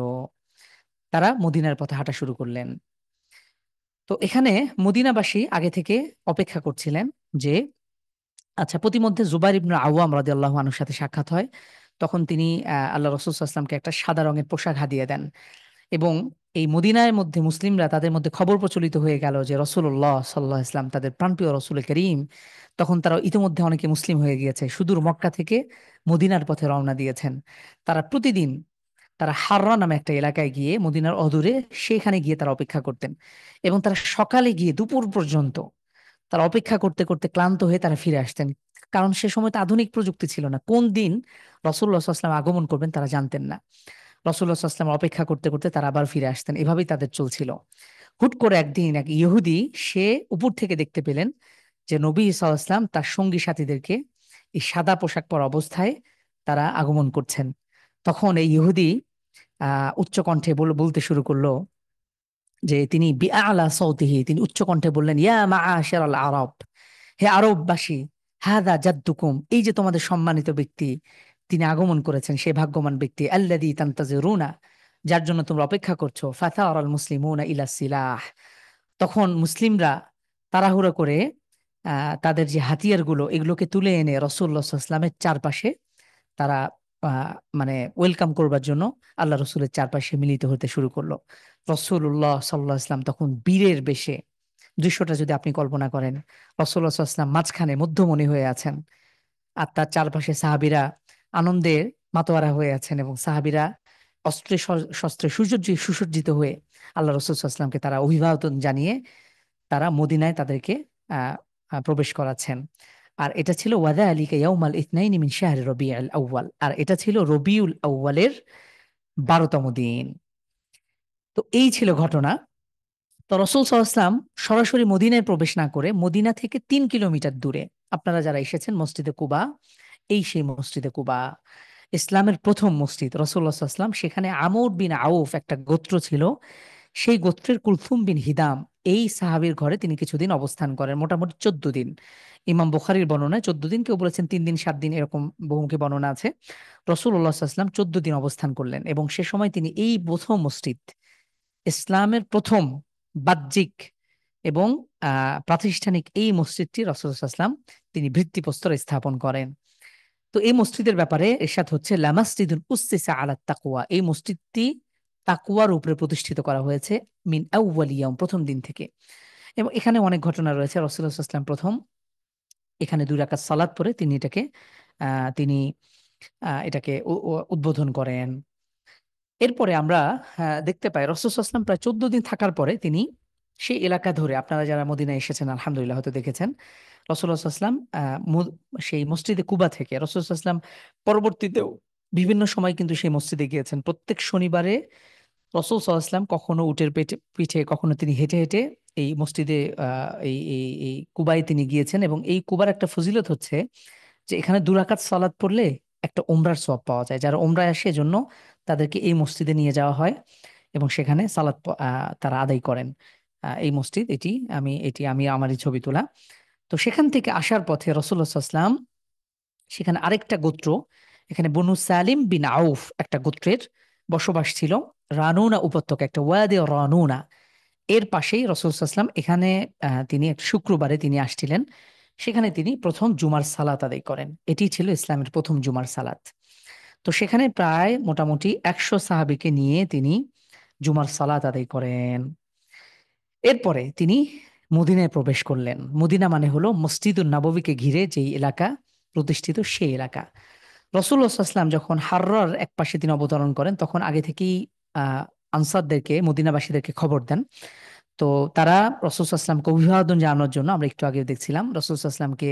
তারা মদিনার পথে হাঁটা শুরু করলেন। তো এখানে মদিনাবাসী আগে থেকে অপেক্ষা করছিলেন যে আচ্ছা, প্রতিমধ্যে জুবাইর ইবনে আওয়াম রাদিয়াল্লাহু আনহুর সাথে সাক্ষাৎ হয়। তখন তিনি আল্লাহ রাসূল সাল্লাল্লাহু আলাইহি ওয়াসাল্লামকে একটা সাদা রঙের পোশাক হাদিয়ে দেন, এবং এই মদিনার মধ্যে মুসলিমরা তাদের মধ্যে খবর প্রচলিত হয়ে গেল যে রসুল্লাহ সাল্লাহ ইসলাম তাদের প্রাণপ্রিয় রসুল করিম। তখন তারা ইতিমধ্যে অনেকে মুসলিম হয়ে গিয়েছে, সুদূর মক্কা থেকে মদিনার পথে রওনা দিয়েছেন। তারা প্রতিদিন তারা হাররা নামে একটা এলাকায় গিয়ে মদিনার অদূরে সেখানে গিয়ে তারা অপেক্ষা করতেন, এবং তারা সকালে গিয়ে দুপুর পর্যন্ত তারা অপেক্ষা করতে করতে ক্লান্ত হয়ে তারা ফিরে আসতেন। কারণ সে সময় তো আধুনিক প্রযুক্তি ছিল না, কোন দিন রসুল্লাহ সাল্লাম আগমন করবেন তারা জানতেন না। রসুল্লাহ সাল্লাম অপেক্ষা করতে করতে তারা আবার ফিরে আসতেন, এভাবেই তাদের চলছিল। হুট করে একদিন এক ইহুদি সে উপর থেকে দেখতে পেলেন যে নবী সাল্লাম তার সঙ্গী সাথীদেরকে এই সাদা পোশাক পরা অবস্থায় তারা আগমন করছেন। তখন এই ইহুদি উচ্চ কণ্ঠে বলতে শুরু করলো যে তিনি বিআলা সৌতিহি, তিনি উচ্চ কণ্ঠে বললেন, ইয়া মাআশারাল আরব, হে আরববাসী, হাদা জাদ্দুকুম, এই যে তোমাদের সম্মানিত ব্যক্তি, তিনি আগমন করেছেন, সে ভাগ্যবান ব্যক্তি, আল্লাযী তান্তাজিরুনা, যার জন্য তোমরা অপেক্ষা করছো। ফাথারাল মুসলিমুনা ইলা সিলাহ, তখন মুসলিমরা তাড়াহুড়ো করে তাদের যে হাতিয়ারগুলো এগুলোকে তুলে এনে রাসূলুল্লাহ সাল্লাল্লাহু আলাইহি ওয়াসাল্লামের চারপাশে তারা মানে ওয়েলকাম করবার জন্য আল্লাহ রসুলের চারপাশে মিলিত হতে শুরু করলো। রসুল্লাহ সাল্লাহ ইসলাম তখন বীরের বেশে, দৃশ্যটা যদি আপনি কল্পনা করেন, রসুল্লাহ সাল্লাল্লাহু আলাইহি ওয়াসাল্লাম মাঝখানে মধ্যমণি হয়ে আছেন, আর তার চারপাশে সাহাবীরা আনন্দে মাতোয়ারা হয়ে আছেন, এবং সাহাবীরা অস্ত্রে শস্ত্রে সুসজ্জিত হয়ে আল্লাহ রসুল সাল্লাল্লাহু আলাইহি ওয়াসাল্লামকে তারা অভিবাদন জানিয়ে তারা মদিনায় তাদেরকে আহ প্রবেশ করাচ্ছেন। আর এটা ছিল ওয়াদা আলিকা ইয়াউমাল ইথনাইনি মিন শাহরি রবিউল আউয়াল, আর এটা ছিল রবিউল আউয়ালের 12তম দিন। তো এই ছিল ঘটনা। তো রাসূল সাল্লাল্লাহু আলাইহি ওয়াসাল্লাম সরাসরি মদিনায় প্রবেশ না করে মদিনা থেকে 3 কিলোমিটার দূরে, আপনারা যারা এসেছেন মসজিদে কুবা, এই সেই মসজিদে কুবা, ইসলামের প্রথম মসজিদ। রাসূলুল্লাহ সাল্লাল্লাহু আলাইহি ওয়াসাল্লাম সেখানে আমর বিন আউফ একটা গোত্র ছিল, সেই গোত্রের কুলথুম বিন হিদাম এই সাহাবীর ঘরে তিনি কিছুদিন অবস্থান করেন, মোটামুটি 14 দিন। ইমাম বুখারীর বর্ণনায় 14 দিন, কেউ বলেছেন 3 দিন 7 দিন, এরকম বহুমুখী বর্ণনা আছে। রাসূলুল্লাহ সাল্লাল্লাহু আলাইহি ওয়াসাল্লাম 14 দিন অবস্থান করলেন, এবং সে সময় তিনি এই প্রথম মসজিদ, ইসলামের প্রথম বাহ্যিক এবং প্রাতিষ্ঠানিক এই মসজিদটি রাসূলুল্লাহ সাল্লাল্লাহু আলাইহি ওয়াসাল্লাম তিনি ভিত্তিপ্রস্তর স্থাপন করেন। তো এই মসজিদের ব্যাপারে এরশাদ হচ্ছে, লামাসজিদুন উসসিসা আলা তাকওয়া, এই মসজিদটি তাকওয়ার উপরে প্রতিষ্ঠিত করা হয়েছে, মিন আউওয়াল ইয়াউম, প্রথম দিন থেকে। এবং এখানে অনেক ঘটনা রয়েছে। রাসূলুল্লাহ সাল্লাল্লাহু আলাইহি ওয়াসাল্লাম প্রথম এখানে 2 রাকাত সালাত পড়ে তিনি এটাকে তিনি এটাকে উদ্বোধন করেন। এরপরে আমরা দেখতে পাই রাসূল সাল্লাল্লাহু আলাইহি ওয়াসাল্লাম প্রায় 14 দিন থাকার পরে তিনি সেই এলাকা ধরে, আপনারা যারা মদিনায় এসেছেন আলহামদুলিল্লাহ হয়তো দেখেছেন, রাসূলুল্লাহ সাল্লাল্লাহু আলাইহি ওয়াসাল্লাম সেই মসজিদে কুবা থেকে রাসূল সাল্লাল্লাহু আলাইহি ওয়াসাল্লাম পরবর্তীতেও বিভিন্ন সময় কিন্তু সেই মসজিদে গিয়েছেন। প্রত্যেক শনিবারে রাসূল সাল্লাল্লাহু আলাইহি ওয়াসাল্লাম কখনো উটের পিঠে, কখনো তিনি হেঁটে হেঁটে এই মসজিদে এই কুবায় তিনি গিয়েছেন। এবং এই কুবার একটা ফজিলত হচ্ছে যে এখানে 2 রাকাত সালাত পড়লে একটা ওমরার সওয়াব পাওয়া যায়। যারা ওমরায় আসে এজন্য তাদেরকে এই মসজিদে নিয়ে যাওয়া হয়, এবং সেখানে সালাত তারা আদায় করেন। এই মসজিদ এটি আমি আমারই ছবি তোলা। তো সেখান থেকে আসার পথে রাসূলুল্লাহ সাল্লাল্লাহু আলাইহি ওয়াসাল্লাম সেখানে আরেকটা গোত্র, এখানে বনু সালিম বিন আউফ একটা গোত্রের বসবাস ছিল, রানুনা উপত্যকা, একটা ওয়াদে রানুনা, এর পাশেই রাসূল সাল্লাল্লাহু আলাইহি ওয়াসাল্লাম এখানে তিনি এক শুক্রবারে তিনি আসছিলেন, সেখানে তিনি প্রথম জুমার সালাত আদায় করেন। এটি ছিল ইসলামের প্রথম জুমার সালাত। তো সেখানে প্রায় মোটামুটি 100 সাহাবীকে নিয়ে তিনি জুমার সালাত আদায় করেন। এরপরে তিনি মদিনায় প্রবেশ করলেন। মদিনা মানে হলো মসজিদুন নববীকে ঘিরে যেই এলাকা প্রতিষ্ঠিত সেই এলাকা। রাসূলুল্লাহ সাল্লাল্লাহু আলাইহি ওয়াসাল্লাম যখন হাররার এক পাশে তিনি অবতরণ করেন, তখন আগে থেকেই আহ আনসারদেরকে, মদিনাবাসীদেরকে খবর দেন। তো তারা রাসূল সাল্লাল্লাহু আলাইহি ওয়াসাল্লামকে অভিবাদন জানানোর জন্য, আমরা একটু আগে দেখছিলাম রাসূল সাল্লাল্লাহু আলাইহি ওয়াসাল্লামকে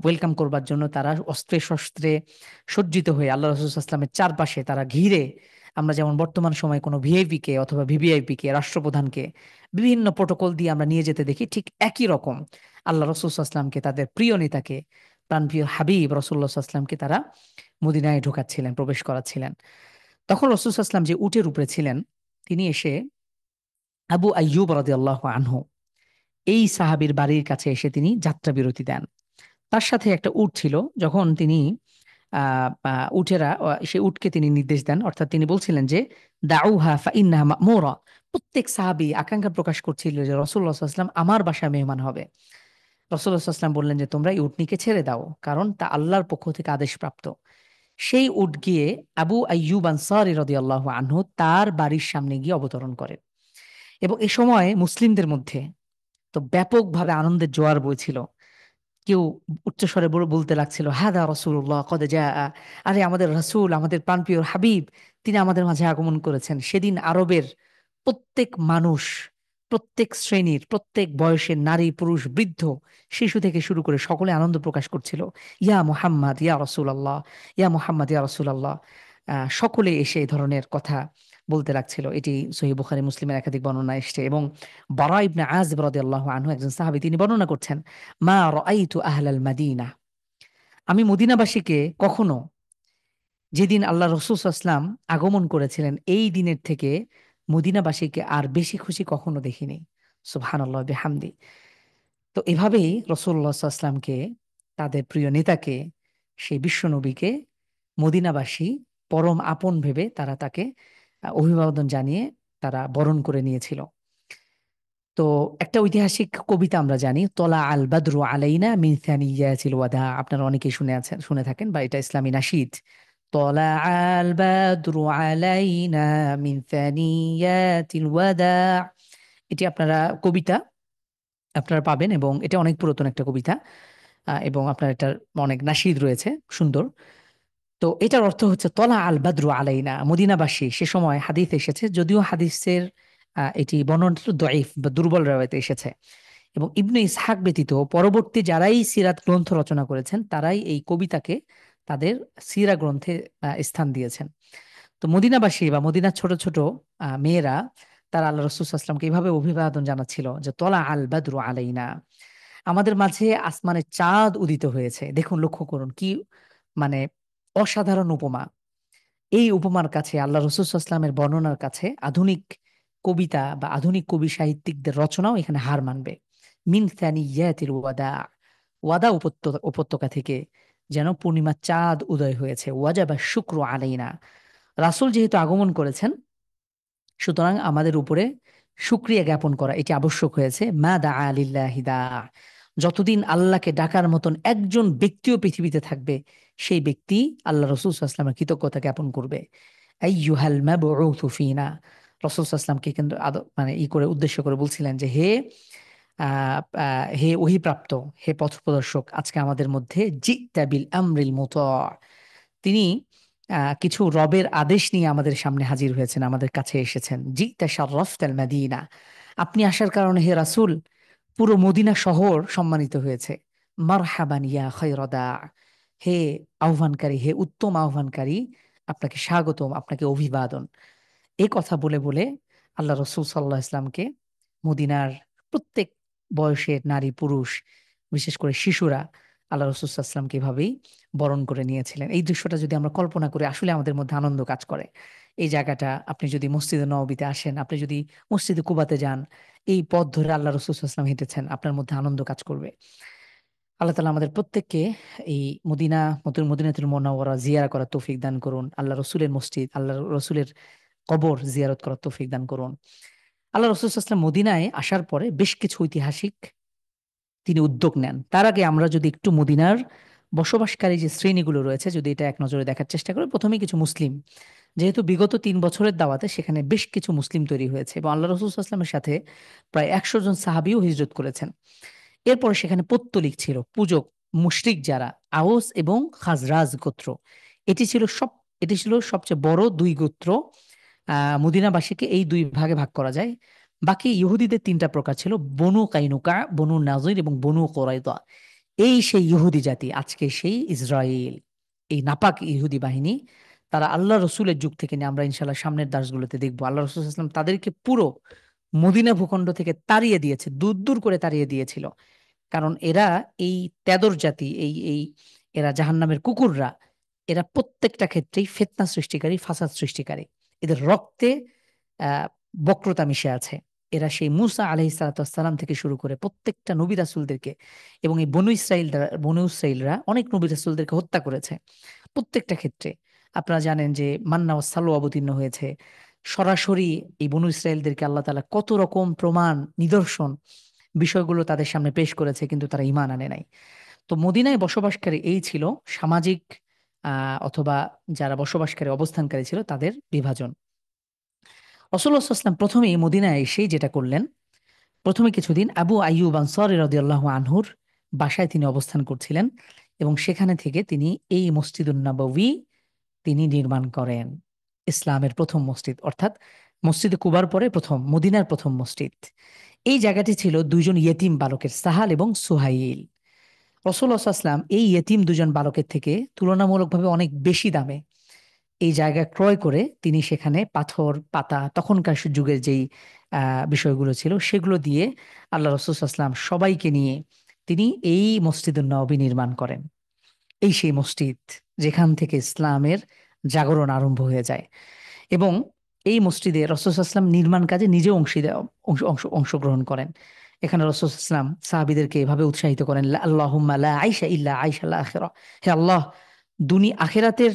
ওয়েলকাম করবার জন্য তারা অস্ত্রে শস্ত্রে সজ্জিত হয়ে আল্লাহ রাসূল সাল্লাল্লাহু আলাইহি ওয়াসাল্লামের চারপাশে তারা ঘিরে, আমরা যেমন বর্তমান সময়ে কোনো ভিআইপি কে অথবা ভিভিআইপি কে, রাষ্ট্রপ্রধানকে বিভিন্ন প্রোটোকল দিয়ে আমরা নিয়ে যেতে দেখি, ঠিক একই রকম আল্লাহ রাসূল সাল্লাল্লাহু আলাইহি ওয়াসাল্লামকে, তাদের প্রিয় নেতাকে, প্রাণপ্রিয় হাবিব রাসূলুল্লাহ সাল্লাল্লাহু আলাইহি ওয়াসাল্লামকে তারা মদিনায় ঢোকাচ্ছিলেন, প্রবেশ করাচ্ছিলেন। তখন রাসূল সাল্লাল্লাহু আলাইহি ওয়াসাল্লাম যে উটের উপরে ছিলেন, তিনি এসে আবু আইয়ুব রাদিয়াল্লাহু আনহু এই সাহাবীর বাড়ির কাছে এসে তিনি যাত্রা বিরতি দেন। তার সাথে একটা উট ছিল। যখন তিনি উটেরা সেই উটকে তিনি নির্দেশ দেন, অর্থাৎ তিনি বলছিলেন যে দাউহা ফাইন্নাহা মা'মুরা, প্রত্যেক সাহাবী আকাঙ্ক্ষা প্রকাশ করছিল যে রাসূলুল্লাহ সাল্লাল্লাহু আলাইহি ওয়াসাল্লাম আমার বাসায় মেহমান হবে। রাসূলুল্লাহ সাল্লাল্লাহু আলাইহি ওয়াসাল্লাম বললেন যে তোমরা এই উটনিকে ছেড়ে দাও, কারণ তা আল্লাহর পক্ষ থেকে আদেশপ্রাপ্ত। সেই উট গিয়ে আবু আইয়ুব আনসারী রাদিয়াল্লাহু আনহু তার বাড়ির সামনে গিয়ে অবতরণ করেন। এবং এ সময় মুসলিমদের মধ্যে তো ব্যাপকভাবে আনন্দের জোয়ার বইছিল। কেউ উচ্চস্বরে বলতে লাগছিল, হাদা রাসূলুল্লাহ কদ জাআ, আরে আমাদের রাসূল, আমাদের প্রাণপ্রিয় হাবিব, তিনি আমাদের মাঝে আগমন করেছেন। সেদিন আরবের প্রত্যেক মানুষ, প্রত্যেক শ্রেণীর, প্রত্যেক বয়সের নারী পুরুষ বৃদ্ধ শিশু থেকে শুরু করে সকলে আনন্দ প্রকাশ করছিল। ইয়া মুহাম্মদ ইয়া রাসূলুল্লাহ, ইয়া মুহাম্মদ ইয়া রাসূলুল্লাহ। সকলে এসে এই ধরনের কথা বলতে লাগছিল। এটি সহিহ বুখারী মুসলিমের একাধিক বর্ণনা এসেছে। এবং বারা ইবনে আযিব রাদিয়াল্লাহু আনহু একজন সাহাবী, তিনি বর্ণনা করছেন, মা রাআইতু আহলাল মাদিনা, আমি মদিনাবাসীকে কখনো, যেদিন আল্লাহ রাসূল সাল্লাল্লাহু আলাইহি ওয়াসাল্লাম আগমন করেছিলেন এই দিনের থেকে মদিনাবাসীকে আর বেশি খুশি কখনো দেখিনি। সুবহানাল্লাহ বিহামদি। তো এভাবেই রাসূলুল্লাহ সাল্লাল্লাহু আলাইহি ওয়াসাল্লামকে, তাদের প্রিয় নেতাকে, সেই বিশ্বনবীকে মদিনাবাসী পরম আপন ভেবে তারা তাকে অভিবাদন জানিয়ে তারা বরণ করে নিয়েছিল। তো একটা ঐতিহাসিক কবিতা আমরা জানি, তলা আল বাদরু আলাইনা মিন সানিয়াতিল ওয়াদা, আপনারা অনেকেই শুনে থাকেন, বা এটা ইসলামী নাশিদ। তলা আল বাদরু আলাইনা মিন সানিয়াতিল ওয়াদা, এটি আপনারা কবিতা আপনারা পাবেন, এবং এটা অনেক পুরাতন একটা কবিতা। এবং আপনার এটার অনেক নাশিদ রয়েছে, সুন্দর। তো এটার অর্থ হচ্ছে, তলা আল বাদরু আলাইনা, মদিনাবাসী, সে সময় হাদিস এসেছে, যদিও হাদিসের এটি বর্ণনাটা একটু দঈফ বা দুর্বল রাওয়ায়াতে এসেছে। এবং ইবনে ইসহাক ব্যতীত পরবর্তী যারাই সিরাত গ্রন্থ রচনা করেছেন তারাই এই কবিতাকে তাদের সিরা গ্রন্থে স্থান দিয়েছেন। তো মদিনাবাসী বা মদিনার ছোট ছোট মেয়েরা তারা আল্লাহ রাসূল সাল্লাল্লাহু আলাইহি ওয়াসাল্লামকে এইভাবে অভিবাদন জানাচ্ছিল যে, তলা আল বাদরু আলাইনা, আমাদের মাঝে আসমানে চাঁদ উদিত হয়েছে। দেখুন, লক্ষ্য করুন কি মানে অসাধারণ উপমা। এই উপমার কাছে, আল্লাহ রাসূল সাল্লাল্লাহু আলাইহি ওয়াসাল্লামের বর্ণনার কাছে আধুনিক কবিতা বা আধুনিক কবি সাহিত্যিকদের রচনাও এখানে হার মানবে। মিন সানিয়াতিল ওয়াদা, ওয়াদা উপত্যকা থেকে যেন পূর্ণিমার চাঁদ উদয় হয়েছে। ওয়াজাবা শুক্রু আলাইনা, রাসূল যেহেতু আগমন করেছেন, সুতরাং আমাদের উপরে শুকরিয়া জ্ঞাপন করা এটি আবশ্যক হয়েছে। মা দা লিল্লাহি দা, যতদিন আল্লাহকে ডাকার মতন একজন ব্যক্তিও পৃথিবীতে থাকবে, সেই ব্যক্তি আল্লাহ রাসূল সাল্লাল্লাহু আলাইহি ওয়াসাল্লামের কৃতজ্ঞতা জ্ঞাপন করবে। আইয়ুহাল মাবউথু ফিনা, রাসূল সাল্লাল্লাহু আলাইহি ওয়াসাল্লামকে কিন্তু মানে করে উদ্দেশ্য করে বলছিলেন যে, হে হে ওহীপ্রাপ্ত, হে পথপ্রদর্শক, আজকে আমাদের মধ্যে জিতা বিল আমরিল মুতা, তিনি কিছু রবের আদেশ নিয়ে আমাদের সামনে হাজির হয়েছেন, আমাদের কাছে এসেছেন। জিতা শাররাফতাল মাদিনা, আপনি আসার কারণে হে রাসূল পুরো মদিনা শহর সম্মানিত হয়েছে। মারহাবান ইয়া খায়রাদা, হে আহ্বানকারী, হে উত্তম আহ্বানকারী, আপনাকে স্বাগতম, আপনাকে অভিবাদন। এই কথা বলে বলে আল্লাহ রসুল সাল্লাহ ইসলামকে মদিনার প্রত্যেক বয়সের নারী পুরুষ, বিশেষ করে শিশুরা আল্লাহ রসুল সাল্লামকে এভাবেই বরণ করে নিয়েছিলেন। এই দৃশ্যটা যদি আমরা কল্পনা করি, আসলে আমাদের মধ্যে আনন্দ কাজ করে। এই জায়গাটা, আপনি যদি মসজিদে নববীতে আসেন, আপনি যদি মসজিদে কুবাতে যান, এই পথ ধরে আল্লাহ রসুল সাল্লাম হেঁটেছেন, আপনার মধ্যে আনন্দ কাজ করবে। আল্লাহ তাআলা আমাদের প্রত্যেককে এই মদিনাতুল মুনাওয়ারা জিয়ারা করার তৌফিক দান করুন। আল্লাহ রসুলের মসজিদ, আল্লাহ রসুলের কবর জিয়ারত করার তৌফিক দান করুন। আল্লাহ রসুল সাল্লাল্লাহু আলাইহি ওয়াসাল্লাম মদিনায় আসার পরে বেশ কিছু ঐতিহাসিক তিনি উদ্যোগ নেন। তার আগে আমরা যদি একটু মদিনার বসবাসকারী যে শ্রেণীগুলো রয়েছে, যদি এটা এক নজরে দেখার চেষ্টা করি, প্রথমেই কিছু মুসলিম, যেহেতু বিগত 3 বছরের দাওয়াতে সেখানে বেশ কিছু মুসলিম তৈরি হয়েছে, এবং আল্লাহ রসুল সাল্লাল্লাহু আলাইহি ওয়াসাল্লামের সাথে প্রায় 100 জন সাহাবীও হিজরত করেছেন। এরপরে সেখানে পৌত্তলিক ছিল, পূজক, মুশরিক যারা, আউস এবং খাজরাজ গোত্র। এটি ছিল সব এটি ছিল সবচেয়ে বড় দুই গোত্র। মদিনাবাসীকে এই দুই ভাগে ভাগ করা যায়। বাকি ইহুদিদের 3টা প্রকার ছিল, বনু কাইনুকা, বনু নাজির এবং বনু কোরাইদা। এই সেই ইহুদি জাতি, আজকে সেই ইসরায়েল, এই নাপাক ইহুদি বাহিনী, তারা আল্লাহ রসুলের যুগ থেকে নিয়ে, আমরা ইনশাল্লাহ সামনের দার্সগুলোতে দেখবো, আল্লাহ রসুল সাল্লাল্লাহু আলাইহি ওয়াসাল্লাম তাদেরকে পুরো মদিনা ভূখণ্ড থেকে তাড়িয়ে দিয়েছে, দূর দূর করে তাড়িয়ে দিয়েছিল। কারণ এরা এই তেদর জাতি, এই এই এরা জাহান্নামের কুকুররা, এরা প্রত্যেকটা ক্ষেত্রেই ফিতনা সৃষ্টিকারী, ফাসাদ সৃষ্টিকারী। এদের রক্তে আহ বক্রতা মিশে আছে। এরা সেই মুসা আলাইহিস সালাতু ওয়াস সালাম থেকে শুরু করে প্রত্যেকটা নবী রাসূলদেরকে, এবং এই বনু ইসরাইলরা অনেক নবী রাসূলদেরকে হত্যা করেছে প্রত্যেকটা ক্ষেত্রে। আপনারা জানেন যে মান্না ও সালওয়া অবতীর্ণ হয়েছে। সরাসরি এই বনু ইসরাইলদেরকে আল্লাহ তাআলা কত রকম প্রমাণ, নিদর্শন, বিষয়গুলো তাদের সামনে পেশ করেছে, কিন্তু তারা ঈমান আনে নাই। তো মদিনায় বসবাসকারী এই ছিল সামাজিক অথবা যারা বসবাসকারী অবস্থানকারী ছিল তাদের বিভাজন। রাসূলুল্লাহ সাল্লাল্লাহু আলাইহি ওয়াসাল্লাম প্রথমেই মদিনায় এসেই যেটা করলেন, প্রথমে কিছুদিন আবু আইয়ুব আনসারী রাদিয়াল্লাহু আনহুর বাসায় তিনি অবস্থান করছিলেন এবং সেখানে থেকে তিনি এই মসজিদুন নববী তিনি নির্মাণ করেন। ইসলামের প্রথম মসজিদ, অর্থাৎ মসজিদে কুবার পরে প্রথম মদিনার প্রথম মসজিদ। এই জায়গাটি ছিল দুইজন ইয়েতিম বালকের, সাহাল এবং সুহাইল। রাসূলুল্লাহ সাল্লাল্লাহু আলাইহি ওয়াসাল্লাম এই ইয়েতিম দুজন বালকের থেকে তুলনামূলকভাবে অনেক বেশি দামে এই জায়গা ক্রয় করে তিনি সেখানে পাথর পাতা, তখনকার যুগের যেই বিষয়গুলো ছিল সেগুলো দিয়ে আল্লাহ রাসূল সাল্লাল্লাহু আলাইহি ওয়াসাল্লাম সবাইকে নিয়ে তিনি এই মসজিদুন নববী নির্মাণ করেন। এই সেই মসজিদ যেখান থেকে ইসলামের জাগরণ আরম্ভ হয়ে যায়। এবং এই মসজিদে রাসূল সাল্লাল্লাহু আলাইহি ওয়াসাল্লাম নির্মাণ কাজে নিজে অংশগ্রহণ করেন। এখানে রাসূল সাল্লাল্লাহু আলাইহি ওয়াসাল্লাম সাহাবীদেরকে এভাবে উৎসাহিত করেন, আল্লাহুম্মা লা আইশা ইল্লা আইশাল আখিরা, হে আল্লাহ, আখিরাতের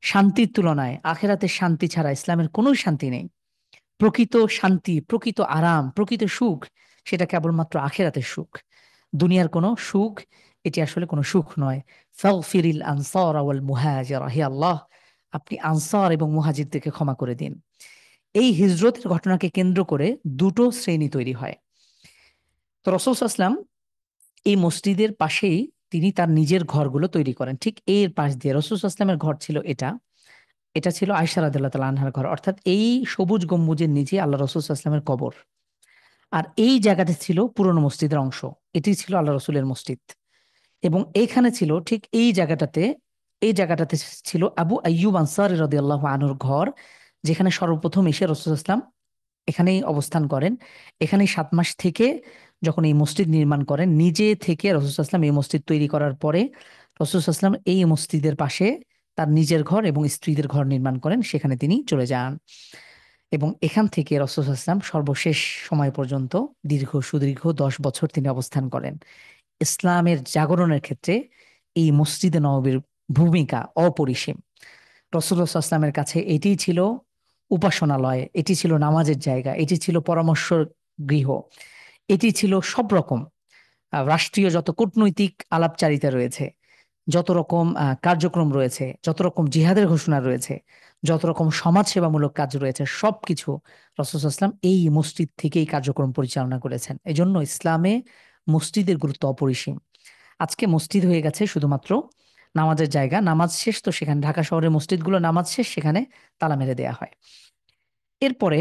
শান্তির তুলনায় আখিরাতের শান্তি ছাড়া ইসলামের কোনো শান্তি নেই। প্রকৃত শান্তি, প্রকৃত আরাম, প্রকৃত সুখ সেটা কেবলমাত্র আখিরাতের সুখ। দুনিয়ার কোনো সুখ এটি আসলে কোনো সুখ নয়। ফাগফিরিল আনসার ওয়াল মুহাজিরা, হে আল্লাহ, আপনি আনসার এবং মুহাজিরদেরকে ক্ষমা করে দিন। এই হিজরতের ঘটনাকে কেন্দ্র করে দুটো শ্রেণী তৈরি হয়। তো রাসূল সাল্লাল্লাহু আলাইহি ওয়াসাল্লাম এই মসজিদের পাশেই তিনি তার নিজের ঘরগুলো তৈরি করেন। ঠিক এর পাশ দিয়ে রাসূল সাল্লাল্লাহু আলাইহি ওয়াসাল্লামের ঘর ছিল এটা। এটা ছিল আয়েশা রাদিয়াল্লাহু তাআলা আনহার ঘর, অর্থাৎ এই সবুজ গম্বুজের নিচে আল্লাহ রাসূল সাল্লাল্লাহু আলাইহি ওয়াসাল্লামের কবর। আর এই জায়গাটা ছিল পুরনো মসজিদের অংশ। এটি ছিল আল্লাহ রসুলের মসজিদ। এবং এইখানে ছিল ঠিক এই জায়গাটাতে ছিল আবু আইয়ুব আনসারী রাদিয়াল্লাহু আনহুর ঘর, যেখানে সর্বপ্রথম এসে রাসূল সাল্লাল্লাহু আলাইহি ওয়াসাল্লাম এখানেই অবস্থান করেন। এখানেই 7 মাস থেকে যখন এই মসজিদ নির্মাণ করেন, নিজে থেকে রাসূল সাল্লাল্লাহু আলাইহি ওয়াসাল্লাম এই মসজিদ তৈরি করার পরে রাসূল সাল্লাল্লাহু আলাইহি ওয়াসাল্লাম এই মসজিদের পাশে তার নিজের ঘর এবং স্ত্রীদের ঘর নির্মাণ করেন, সেখানে তিনি চলে যান। এবং এখান থেকে রাসূল সাল্লাল্লাহু আলাইহি ওয়াসাল্লাম সর্বশেষ সময় পর্যন্ত সুদীর্ঘ 10 বছর তিনি অবস্থান করেন। ইসলামের জাগরণের ক্ষেত্রে এই মসজিদে নববীর ভূমিকা অপরিসীম। রাসূলুল্লাহ সাল্লাল্লাহু আলাইহি ওয়াসাল্লামের কাছে এটিই ছিল উপাসনালয়, এটি ছিল নামাজের জায়গা, এটি ছিল পরামর্শ গৃহ, এটি ছিল সব রকম রাষ্ট্রীয় যত কূটনৈতিক আলাপচারিতা রয়েছে, যত রকম কার্যক্রম রয়েছে, যত রকম জিহাদের ঘোষণা রয়েছে, যত রকম সমাজ সেবামূলক কাজ রয়েছে, সবকিছু রাসূল সাল্লাল্লাহু আলাইহি ওয়াসাল্লাম এই মসজিদ থেকেই কার্যক্রম পরিচালনা করেছেন। এজন্য ইসলামে মসজিদের গুরুত্ব অপরিসীম। আজকে মসজিদ হয়ে গেছে শুধুমাত্র নামাজের জায়গা, নামাজ শেষ তো সেখানে, ঢাকা শহরের মসজিদগুলো নামাজ শেষ সেখানে তালা মেরে দেয়া হয়। এরপরে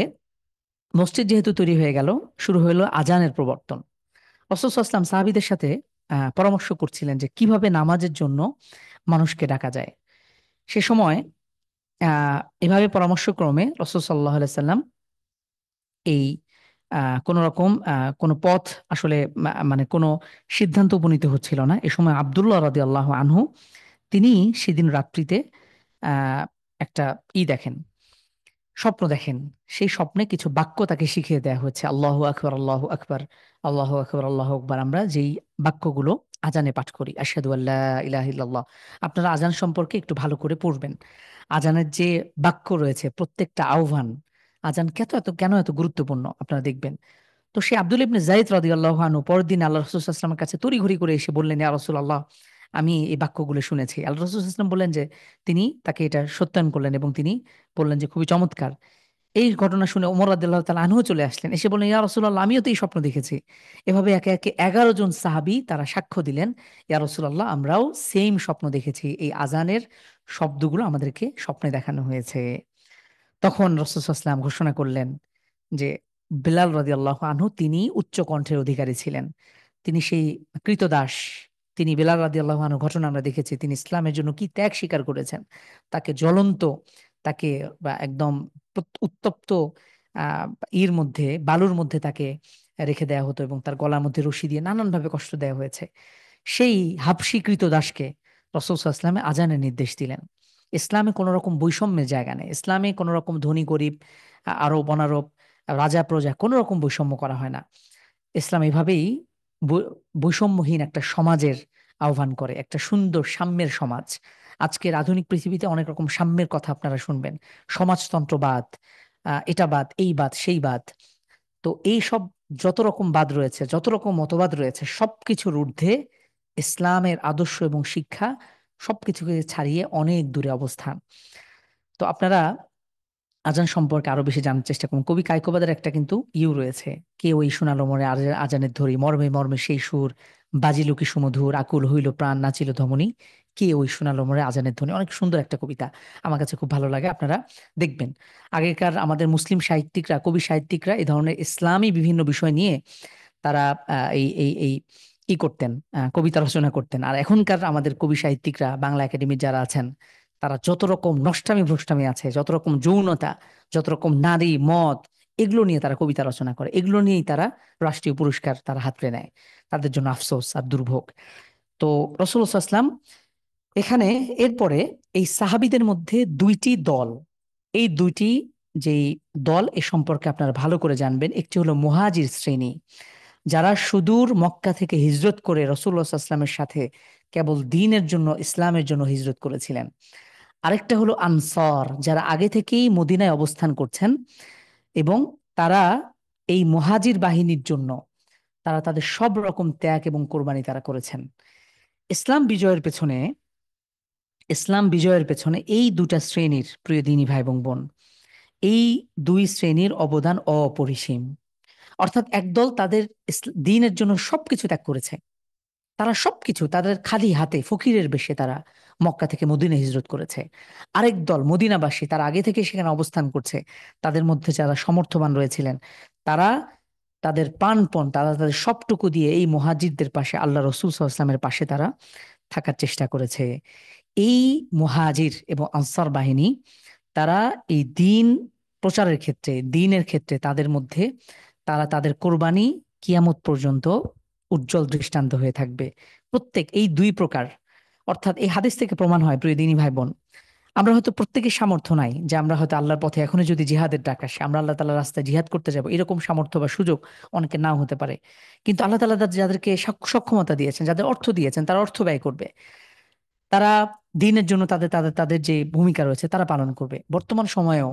মসজিদ যেহেতু তৈরি হয়ে গেল, শুরু হলো আজানের প্রবর্তন। রাসূল সাল্লাল্লাহু আলাইহি ওয়াসাল্লাম সাহাবীদের সাথে পরামর্শ করছিলেন যে কিভাবে নামাজের জন্য মানুষকে ডাকা যায়। সে সময় এভাবে পরামর্শক্রমে রাসূল সাল্লাল্লাহু আলাইহি ওয়াসাল্লাম এই কোন রকম কোনো পথ আসলে মানে কোনো সিদ্ধান্ত উপনীত হচ্ছিল না। এ সময় আব্দুল্লাহ রাদিয়াল্লাহু আনহু তিনি সেদিন রাত্রিতে আহ, একটা দেখেন, স্বপ্ন দেখেন। সেই স্বপ্নে কিছু বাক্য তাকে শিখিয়ে দেওয়া হচ্ছে, আল্লাহু আকবার, আল্লাহু আকবার, আল্লাহু আকবার, আল্লাহু আকবার। আমরা যেই বাক্যগুলো আজানে পাঠ করি, আশহাদু আল্লা ইলাহা ইল্লাল্লাহ, আপনারা আজান সম্পর্কে একটু ভালো করে পড়বেন। আজানের যে বাক্য রয়েছে প্রত্যেকটা আহ্বান, আজান কেন এত গুরুত্বপূর্ণ আপনারা দেখবেন। তো সে আব্দুল ইবনে যায়েদ রাদিয়াল্লাহু আনহু পরের দিন আল্লাহ রাসূল সাল্লাল্লাহু আলাইহি ওয়াসাল্লামের কাছে তড়িঘড়ি করে এসে বললেন, ইয়া রাসূলুল্লাহ, আমি এই বাক্যগুলো শুনেছি। আল্লাহ রাসূল সাল্লাল্লাহু আলাইহি ওয়াসাল্লাম বললেন যে তিনি তাকে এটা সত্যায়ন করলেন এবং তিনি বললেন যে খুবই চমৎকার। এই ঘটনা শুনে ওমর রাদিয়াল্লাহু তাআলা আনহু চলে আসলেন, এসে বললেন, ইয়া রাসূলুল্লাহ, আমিও তো এই স্বপ্ন দেখেছি। এভাবে একে একে 11 জন সাহাবী তারা সাক্ষ্য দিলেন, ইয়া রাসূলুল্লাহ, আমরাও সেম স্বপ্ন দেখেছি, এই আজানের শব্দগুলো আমাদেরকে স্বপ্নে দেখানো হয়েছে। তখন রাসূল সাল্লাল্লাহু আলাইহি ওয়াসাল্লাম ঘোষণা করলেন যে বিলাল রাদিয়াল্লাহু আনহু তিনি উচ্চ কণ্ঠের অধিকারী ছিলেন, তিনি সেই কৃতদাস। তিনি বিলাল রাদিয়াল্লাহু আনহু ঘটনা আমরা দেখেছি, তিনি ইসলামের জন্য কি ত্যাগ স্বীকার করেছেন। তাকে জ্বলন্ত, তাকে বা একদম উত্তপ্ত আহ মধ্যে, বালুর মধ্যে তাকে রেখে দেওয়া হতো এবং তার গলার মধ্যে রশি দিয়ে নানানভাবে কষ্ট দেওয়া হয়েছে। সেই হাবশী কৃতদাসকে রাসূল সাল্লাল্লাহু আলাইহি ওয়াসাল্লাম আজানের নির্দেশ দিলেন। ইসলামে কোনো রকম বৈষম্যের জায়গা নেই, ইসলামে কোনো রকম ধনী গরিব, আরব অনারব, রাজা প্রজা কোনো রকম বৈষম্য করা হয় না। ইসলাম এভাবেই বৈষম্যহীন একটা সমাজের আহ্বান করে, একটা সুন্দর সাম্যের সমাজ। আজকের আধুনিক পৃথিবীতে অনেক রকম সাম্যের কথা আপনারা শুনবেন, সমাজতন্ত্রবাদ, এটা বাদ, এই বাদ, সেই বাদ। তো এই সব যত রকম বাদ রয়েছে, যত রকম মতবাদ রয়েছে, সবকিছুর ঊর্ধ্বে ইসলামের আদর্শ এবং শিক্ষা সবকিছুকে ছাড়িয়ে অনেক দূরে অবস্থান। তো আপনারা আজান সম্পর্কে আরো বেশি জানার চেষ্টা করুন। কবি কায়কোবাদের একটা কিন্তু রয়েছে, কে ওই শোনালো মোরে আজানের ধরি, মর্মে মর্মে সেই সুর, বাজিল কি সুমধুর, আকুল হইল প্রাণ, নাচিল ধমনী, কে ওই শোনালো মোরে আজানের ধ্বনি। অনেক সুন্দর একটা কবিতা, আমার কাছে খুব ভালো লাগে, আপনারা দেখবেন। আগেকার আমাদের মুসলিম সাহিত্যিকরা, কবি সাহিত্যিকরা এই ধরনের ইসলামী বিভিন্ন বিষয় নিয়ে তারা এই এই এই কি করতেন, কবিতা রচনা করতেন। আর এখনকার আমাদের কবি সাহিত্যিকরা, বাংলা একাডেমির যারা আছেন, তারা যত রকম নষ্টামি ভ্রষ্টামি আছে, যত রকম যৌনতা, যত রকম নারী মদ, এগুলো নিয়ে তারা কবিতা রচনা করে, এগুলো নিয়েই তারা রাষ্ট্রীয় পুরস্কার তারা হাতড়ে নেয়। তাদের জন্য আফসোস আর দুর্ভোগ। তো রাসূলুল্লাহ সাল্লাল্লাহু আলাইহি ওয়াসাল্লাম এখানে, এরপরে এই সাহাবীদের মধ্যে দুইটি দল, এই দুইটি যেই দল এ সম্পর্কে আপনারা ভালো করে জানবেন। একটি হলো মুহাজির শ্রেণী, যারা সুদূর মক্কা থেকে হিজরত করে রাসূলুল্লাহ সাল্লাল্লাহু আলাইহি ওয়াসাল্লামের সাথে কেবল দ্বীনের জন্য, ইসলামের জন্য হিজরত করেছিলেন। আরেকটা হলো আনসার, যারা আগে থেকেই মদিনায় অবস্থান করছেন এবং তারা এই মুহাজির বাহিনীর জন্য তারা তাদের সব রকম ত্যাগ এবং কোরবানি তারা করেছেন। ইসলাম বিজয়ের পেছনে, ইসলাম বিজয়ের পেছনে এই দুটা শ্রেণীর, প্রিয় দিনী ভাই এবং বোন, এই দুই শ্রেণীর অবদান অপরিসীম। অর্থাৎ একদল তাদের দ্বীনের জন্য সবকিছু ত্যাগ করেছে, তারা সবকিছু তাদের খালি হাতে ফকিরের বেশে তারা মক্কা থেকে মদিনা হিজরত করেছে। আরেক দল মদিনাবাসী, তারা আগে থেকে সেখানে অবস্থান করছে, তাদের মধ্যে যারা সমর্থবান রয়েছিলেন, তারা তাদের প্রাণপণ, তারা তাদের সবটুকু দিয়ে এই মুহাজিরদের পাশে, আল্লাহ রসূল সাল্লাল্লাহু আলাইহি ওয়াসাল্লামের পাশে তারা থাকার চেষ্টা করেছে। এই মুহাজির এবং আনসার বাহিনী, তারা এই দ্বীন প্রচারের ক্ষেত্রে, দ্বীনের ক্ষেত্রে তাদের মধ্যে, তারা তাদের কোরবানি কিয়ামত পর্যন্ত উজ্জ্বল দৃষ্টান্ত হয়ে থাকবে। প্রত্যেক এই দুই প্রকার, অর্থাৎ এই হাদিস থেকে প্রমাণ হয়, প্রিয় দিনী ভাই বোন, আমরা হয়তো প্রত্যেকের সামর্থ্য নাই যে আমরা হয়তো আল্লাহর পথে এখনই যদি জিহাদের ডাক আসে আমরা আল্লাহ তাআলার রাস্তায় জিহাদ করতে যাব, এরকম সামর্থ্য বা সুযোগ অনেকের নাও হতে পারে। কিন্তু আল্লাহ তাআলা যাদেরকে সক্ষমতা দিয়েছেন, যাদের অর্থ দিয়েছেন, তারা অর্থ ব্যয় করবে, তারা দ্বীনের জন্য তাদের তাদের তাদের যে ভূমিকা রয়েছে তারা পালন করবে। বর্তমান সময়েও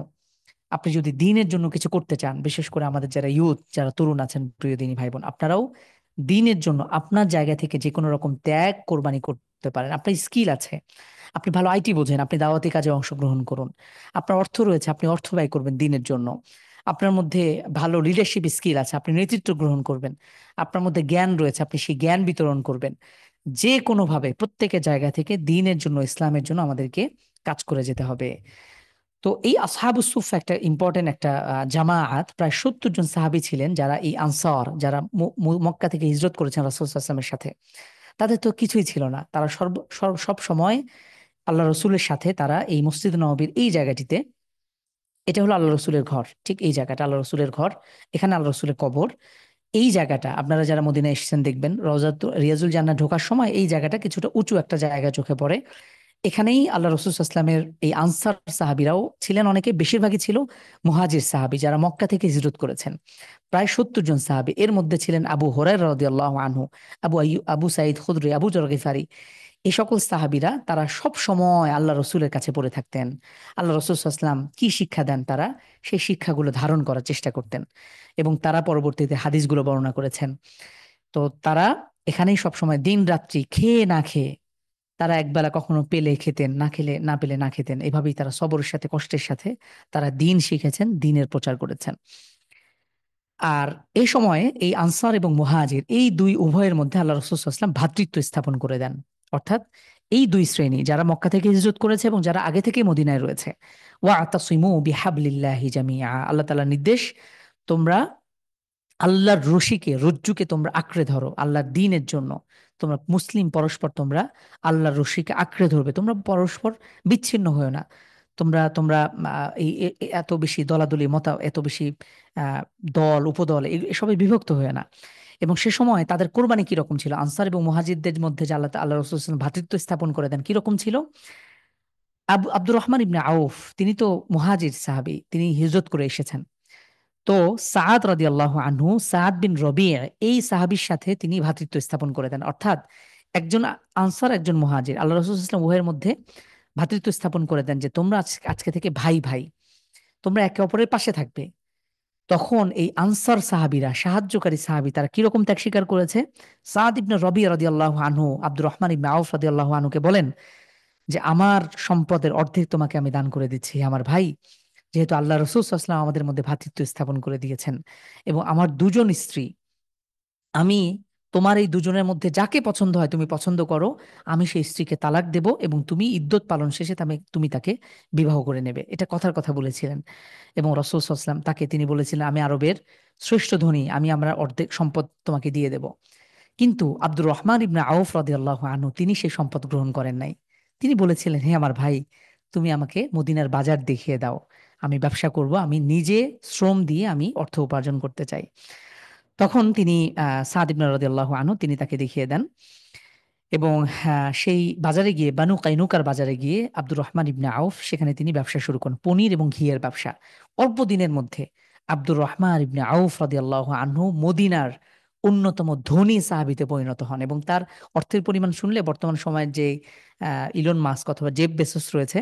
আপনি যদি দ্বীনের জন্য কিছু করতে চান, বিশেষ করে আমাদের যারা ইউথ, যারা তরুণ আছেন, প্রিয় দিনী ভাই বোন, আপনারাও দ্বীনের জন্য আপনার জায়গা থেকে যে কোনো রকম ত্যাগ কোরবানি করতে পারেন। আপনার স্কিল আছে, আপনি ভালো আইটি বোঝেন, আপনি দাওয়াতি কাজে অংশগ্রহণ করুন। আপনার অর্থ রয়েছে, আপনি অর্থ ব্যয় করবেন দ্বীনের জন্য। আপনার মধ্যে ভালো লিডারশিপ স্কিল আছে, আপনি নেতৃত্ব গ্রহণ করবেন। আপনার মধ্যে জ্ঞান রয়েছে, আপনি সেই জ্ঞান বিতরণ করবেন। যে কোনোভাবে প্রত্যেকের জায়গা থেকে দ্বীনের জন্য, ইসলামের জন্য আমাদেরকে কাজ করে যেতে হবে। তো এই আসহাবুস সুফফা একটা ইম্পর্টেন্ট একটা জামাআত, প্রায় 70 জন সাহাবী ছিলেন, যারা এই আনসার, যারা মক্কা থেকে হিজরত করেছেন রাসূল সাল্লাল্লাহু আলাইহি ওয়াসাল্লামের সাথে। তাদের তো কিছুই ছিল না, তারা সব সময় আল্লাহ রসুলের সাথে, তারা এই মসজিদ নববীর এই জায়গাটিতে, এটা হলো আল্লাহ রসুলের ঘর, ঠিক এই জায়গাটা আল্লাহ রসুলের ঘর, এখানে আল্লাহ রসুলের কবর। এই জায়গাটা আপনারা যারা মদিনায় এসেছেন দেখবেন, রিয়াজুল জান্নাহ ঢোকার সময় এই জায়গাটা কিছুটা উঁচু একটা জায়গা চোখে পড়ে। এখানেই আল্লাহ রসুল সাল্লামের এই আনসার সাহাবীরাও ছিলেন, অনেকে, বেশিরভাগই ছিল মুহাজির সাহাবী, যারা মক্কা থেকে হিজরত করেছেন। প্রায় 70 জন সাহাবী, এর মধ্যে ছিলেন আবু হুরায়রা রাদিয়াল্লাহু আনহু, আবু সাঈদ খুদরি, আবু যর গিফারি। এই সকল সাহাবীরা তারা সব সময় আল্লাহ রসুলের কাছে পড়ে থাকতেন। আল্লাহ রসুল সাল্লাম কি শিক্ষা দেন, তারা সেই শিক্ষাগুলো ধারণ করার চেষ্টা করতেন এবং তারা পরবর্তীতে হাদিসগুলো বর্ণনা করেছেন। তো তারা এখানেই সবসময় দিন রাত্রি খেয়ে না খেয়ে, তারা একবেলা কখনো পেলে খেতেন, না খেলে, না পেলে না খেতেন, এভাবেই তারা সবরের সাথে, কষ্টের সাথে তারা দিন শিখেছেন, দিনের প্রচার করেছেন। আর এই সময়ে এই আনসার এবং মুহাজির, এই দুই উভয়ের মধ্যে আল্লাহ রাসূল সাল্লাল্লাহু আলাইহি ওয়াসাল্লাম ভ্রাতৃত্ব স্থাপন করে দেন। অর্থাৎ এই দুই শ্রেণী, যারা মক্কা থেকে হিজরত করেছে এবং যারা আগে থেকে মদিনায় রয়েছে, ওয়াতাসিমু বিহাবলিল্লাহি জামিআ, আল্লাহ তাআলার নির্দেশ, তোমরা আল্লাহর রশিকে, রজ্জুকে তোমরা আঁকড়ে ধরো আল্লাহর দ্বীনের জন্য। তোমরা মুসলিম পরস্পর, তোমরা আল্লাহর রশিকে আঁকড়ে ধরবে, তোমরা পরস্পর বিচ্ছিন্ন হয়েও না। তোমরা তোমরা এত বেশি দলাদলি এত বেশি আহ, দল উপদল এসবে বিভক্ত হয়ে না। এবং সে সময় তাদের কোরবানি কিরকম ছিল, আনসার এবং মুহাজিরদের মধ্যে যে আল্লাহ রাসূল সাল্লাল্লাহু আলাইহি ওয়াসাল্লাম ভ্রাতৃত্ব স্থাপন করে দেন, কিরকম ছিল। আব্দুর রহমান ইবনে আউফ, তিনি তো মুহাজির সাহাবী, তিনি হিজরত করে এসেছেন। তো সাআদ রাদিয়াল্লাহু আনহু, সাআদ বিন রবি', এই সাহাবীর সাথে তিনি ভ্রাতৃত্ব স্থাপন করে দেন। অর্থাৎ একজন আনসার, একজন মুহাজির, আল্লাহ রাসূল সাল্লাল্লাহু আলাইহি ওয়াসাল্লাম উভয়ের মধ্যে ভ্রাতৃত্ব স্থাপন করে দেন যে তোমরা আজকে থেকে ভাই ভাই, তোমরা একে অপরের পাশে থাকবে। তখন এই আনসার সাহাবীরা, সাহায্যকারী সাহাবী, তারা কিরকম ত্যাগ স্বীকার করেছে। সাআদ ইবনে রবি রাদিয়াল্লাহু আনহু আব্দুর রহমান ইবনে আউফ রাদিয়াল্লাহু আনহুকে বলেন যে আমার সম্পদের অর্ধেক তোমাকে আমি দান করে দিচ্ছি হে আমার ভাই, যেহেতু আল্লাহ রসুল সাল্লাল্লাহু আলাইহি ওয়াসাল্লাম আমাদের মধ্যে ভ্রাতৃত্ব স্থাপন করে দিয়েছেন, এবং আমার দুজন স্ত্রী, আমি তোমার এই দুজনের মধ্যে যাকে পছন্দ হয় তুমি পছন্দ করো, আমি সেই স্ত্রীকে তালাক দেব এবং তুমি ইদ্যত পালন শেষে তুমি তাকে বিবাহ করে নেবে। এটা কথার কথা বলেছিলেন। এবং রাসূল সাল্লাল্লাহু আলাইহি ওয়াসাল্লাম তাকে তিনি বলেছিলেন, আমি আরবের শ্রেষ্ঠ ধনী, আমি আমরা অর্ধেক সম্পদ তোমাকে দিয়ে দেব। কিন্তু আব্দুর রহমান ইবনে আউফ রাদিয়াল্লাহু আনহু তিনি সেই সম্পদ গ্রহণ করেন নাই। তিনি বলেছিলেন, হে আমার ভাই, তুমি আমাকে মদিনার বাজার দেখিয়ে দাও, আমি ব্যবসা করব, আমি নিজে শ্রম দিয়ে আমি অর্থ উপার্জন করতে চাই। তখন তিনি সাদ ইবনে রাদিয়াল্লাহু আনহু তিনি তাকে দেখিয়ে দেন। এবং সেই বাজারে গিয়ে, বানু কাইনুকার বাজারে গিয়ে আব্দুর রহমান ইবনে আউফ সেখানে তিনি ব্যবসা শুরু করেন, পনির এবং ঘিয়ের ব্যবসা। অল্প দিনের মধ্যে আব্দুর রহমান ইবনে আউফ রাদিয়াল্লাহু আনহু মদিনার অন্যতম ধনী সাহাবীতে পরিণত হন। এবং তার অর্থের পরিমাণ শুনলে বর্তমান সময়ের যে ইলন মাস্ক অথবা জেফ বেসোস রয়েছে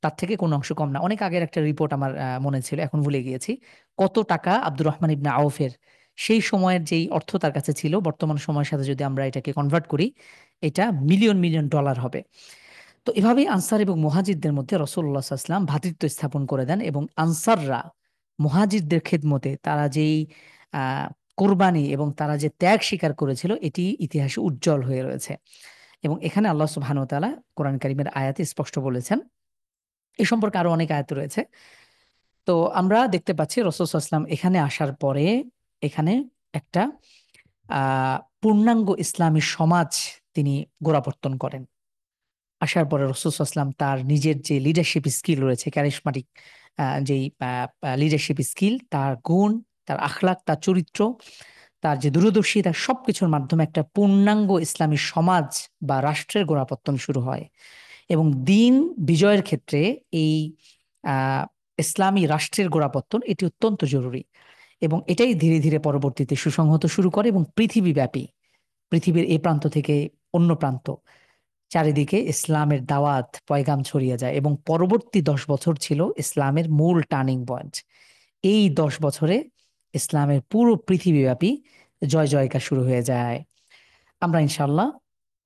তার থেকে কোনো অংশ কম না। অনেক আগের একটা রিপোর্ট আমার মনে ছিল, এখন ভুলে গিয়েছি কত টাকা আব্দুর রহমান ইবনে আউফের সেই সময়ের যেই অর্থ তার কাছে ছিল, বর্তমান সময়ের সাথে যদি আমরা এটাকে কনভার্ট করি, এটা মিলিয়ন মিলিয়ন ডলার হবে। তো এভাবেই আনসার এবং মুহাজিরদের মধ্যে রাসূলুল্লাহ সাল্লাল্লাহু আলাইহি ওয়াসাল্লাম ভ্রাতৃত্ব স্থাপন করে দেন। এবং আনসাররা মুহাজিরদের খেদমতে তারা যেই আহ কোরবানি এবং তারা যে ত্যাগ স্বীকার করেছিল, এটি ইতিহাসে উজ্জ্বল হয়ে রয়েছে। এবং এখানে আল্লাহ সুবহানাহু ওয়া তাআলা কোরআন কারীমের আয়াতে স্পষ্ট বলেছেন। এ সম্পর্কে আরো অনেক আয়াত রয়েছে। তো আমরা দেখতে পাচ্ছি রাসূল সাল্লাল্লাহু আলাইহি ওয়াসাল্লাম এখানে আসার পরে এখানে একটা পূর্ণাঙ্গ ইসলামী সমাজ তিনি গোড়াপত্তন করেন। আসার পরে রাসূল সাল্লাল্লাহু আলাইহি ওয়াসাল্লাম তার নিজের যে লিডারশিপ স্কিল রয়েছে, ক্যারিশমাটিক যেই লিডারশিপ স্কিল, তার গুণ, তার আখলাক, তার চরিত্র, তার যে দূরদর্শিতা, সবকিছুর মাধ্যমে একটা পূর্ণাঙ্গ ইসলামী সমাজ বা রাষ্ট্রের গোড়াপত্তন শুরু হয়। এবং দিন বিজয়ের ক্ষেত্রে এই আহ ইসলামী রাষ্ট্রের গোড়াপত্তন এটি অত্যন্ত জরুরি। এবং এটাই ধীরে ধীরে পরবর্তীতে সুসংহত শুরু করে এবং পৃথিবীব্যাপী, পৃথিবীর এই প্রান্ত থেকে অন্য প্রান্ত, চারিদিকে ইসলামের দাওয়াত পয়গাম ছড়িয়ে যায়। এবং পরবর্তী 10 বছর ছিল ইসলামের মূল টার্নিং পয়েন্ট। এই 10 বছরে ইসলামের পুরো পৃথিবীব্যাপী জয় জয়কার শুরু হয়ে যায়। আমরা ইনশাল্লাহ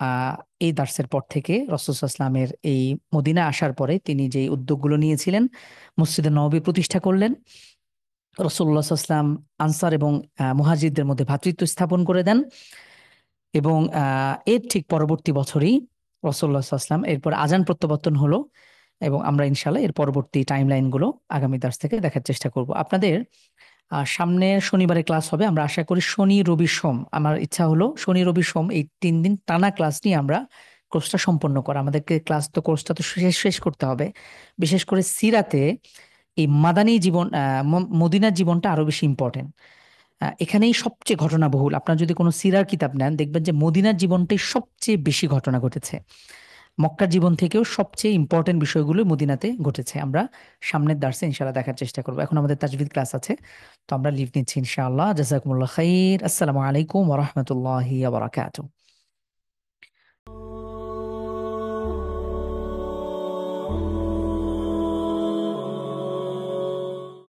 আহ এই দার্সের পর থেকে রাসূল সাল্লাল্লাহু আলাইহি ওয়াসাল্লামের এই মদিনা আসার পরে তিনি যে উদ্যোগগুলো নিয়েছিলেন, মসজিদে নববী প্রতিষ্ঠা করলেন, রাসূলুল্লাহ সাল্লাল্লাহু আলাইহি ওয়াসাল্লাম আনসার এবং মুহাজিরদের মধ্যে ভ্রাতৃত্ব স্থাপন করে দেন। এবং এর ঠিক পরবর্তী বছরই রাসূলুল্লাহ সাল্লাল্লাহু আলাইহি ওয়াসাল্লাম এরপর আজান প্রত্যাবর্তন হলো। এবং আমরা ইনশাল্লাহ এর পরবর্তী টাইম লাইন গুলো আগামী দার্স থেকে দেখার চেষ্টা করব আপনাদের। সামনের শনিবারে ক্লাস হবে, আমরা আশা করি শনি রবি সোম। আমার ইচ্ছা হলো শনি রবি সোম এই 3 দিন টানা ক্লাস নিয়ে আমরা কোর্সটা সম্পন্ন করা। আমাদেরকে কোর্সটা তো শেষ শেষ করতে হবে। বিশেষ করে সিরাতে এই মাদানী জীবন, মদিনার জীবনটা আরো বেশি ইম্পর্টেন্ট। এখানেই সবচেয়ে ঘটনাবহুল। আপনার যদি কোনো সিরার কিতাব নেন দেখবেন যে মদিনার জীবনটাই সবচেয়ে বেশি ঘটনা ঘটেছে। মক্কার জীবন থেকেও সবচেয়ে ইম্পর্টেন্ট বিষয়গুলো মদিনাতে ঘটেছে। আমরা সামনের দার্সে ইনশাআল্লাহ দেখার চেষ্টা করবো। এখন আমাদের তাজবিদ ক্লাস আছে, তো আমরা লিভ নিচ্ছি ইনশাআল্লাহ। জাযাকুমুল্লাহ খাইর। আসসালামু আলাইকুম ওয়া রাহমাতুল্লাহি ওয়া বারাকাতুহু।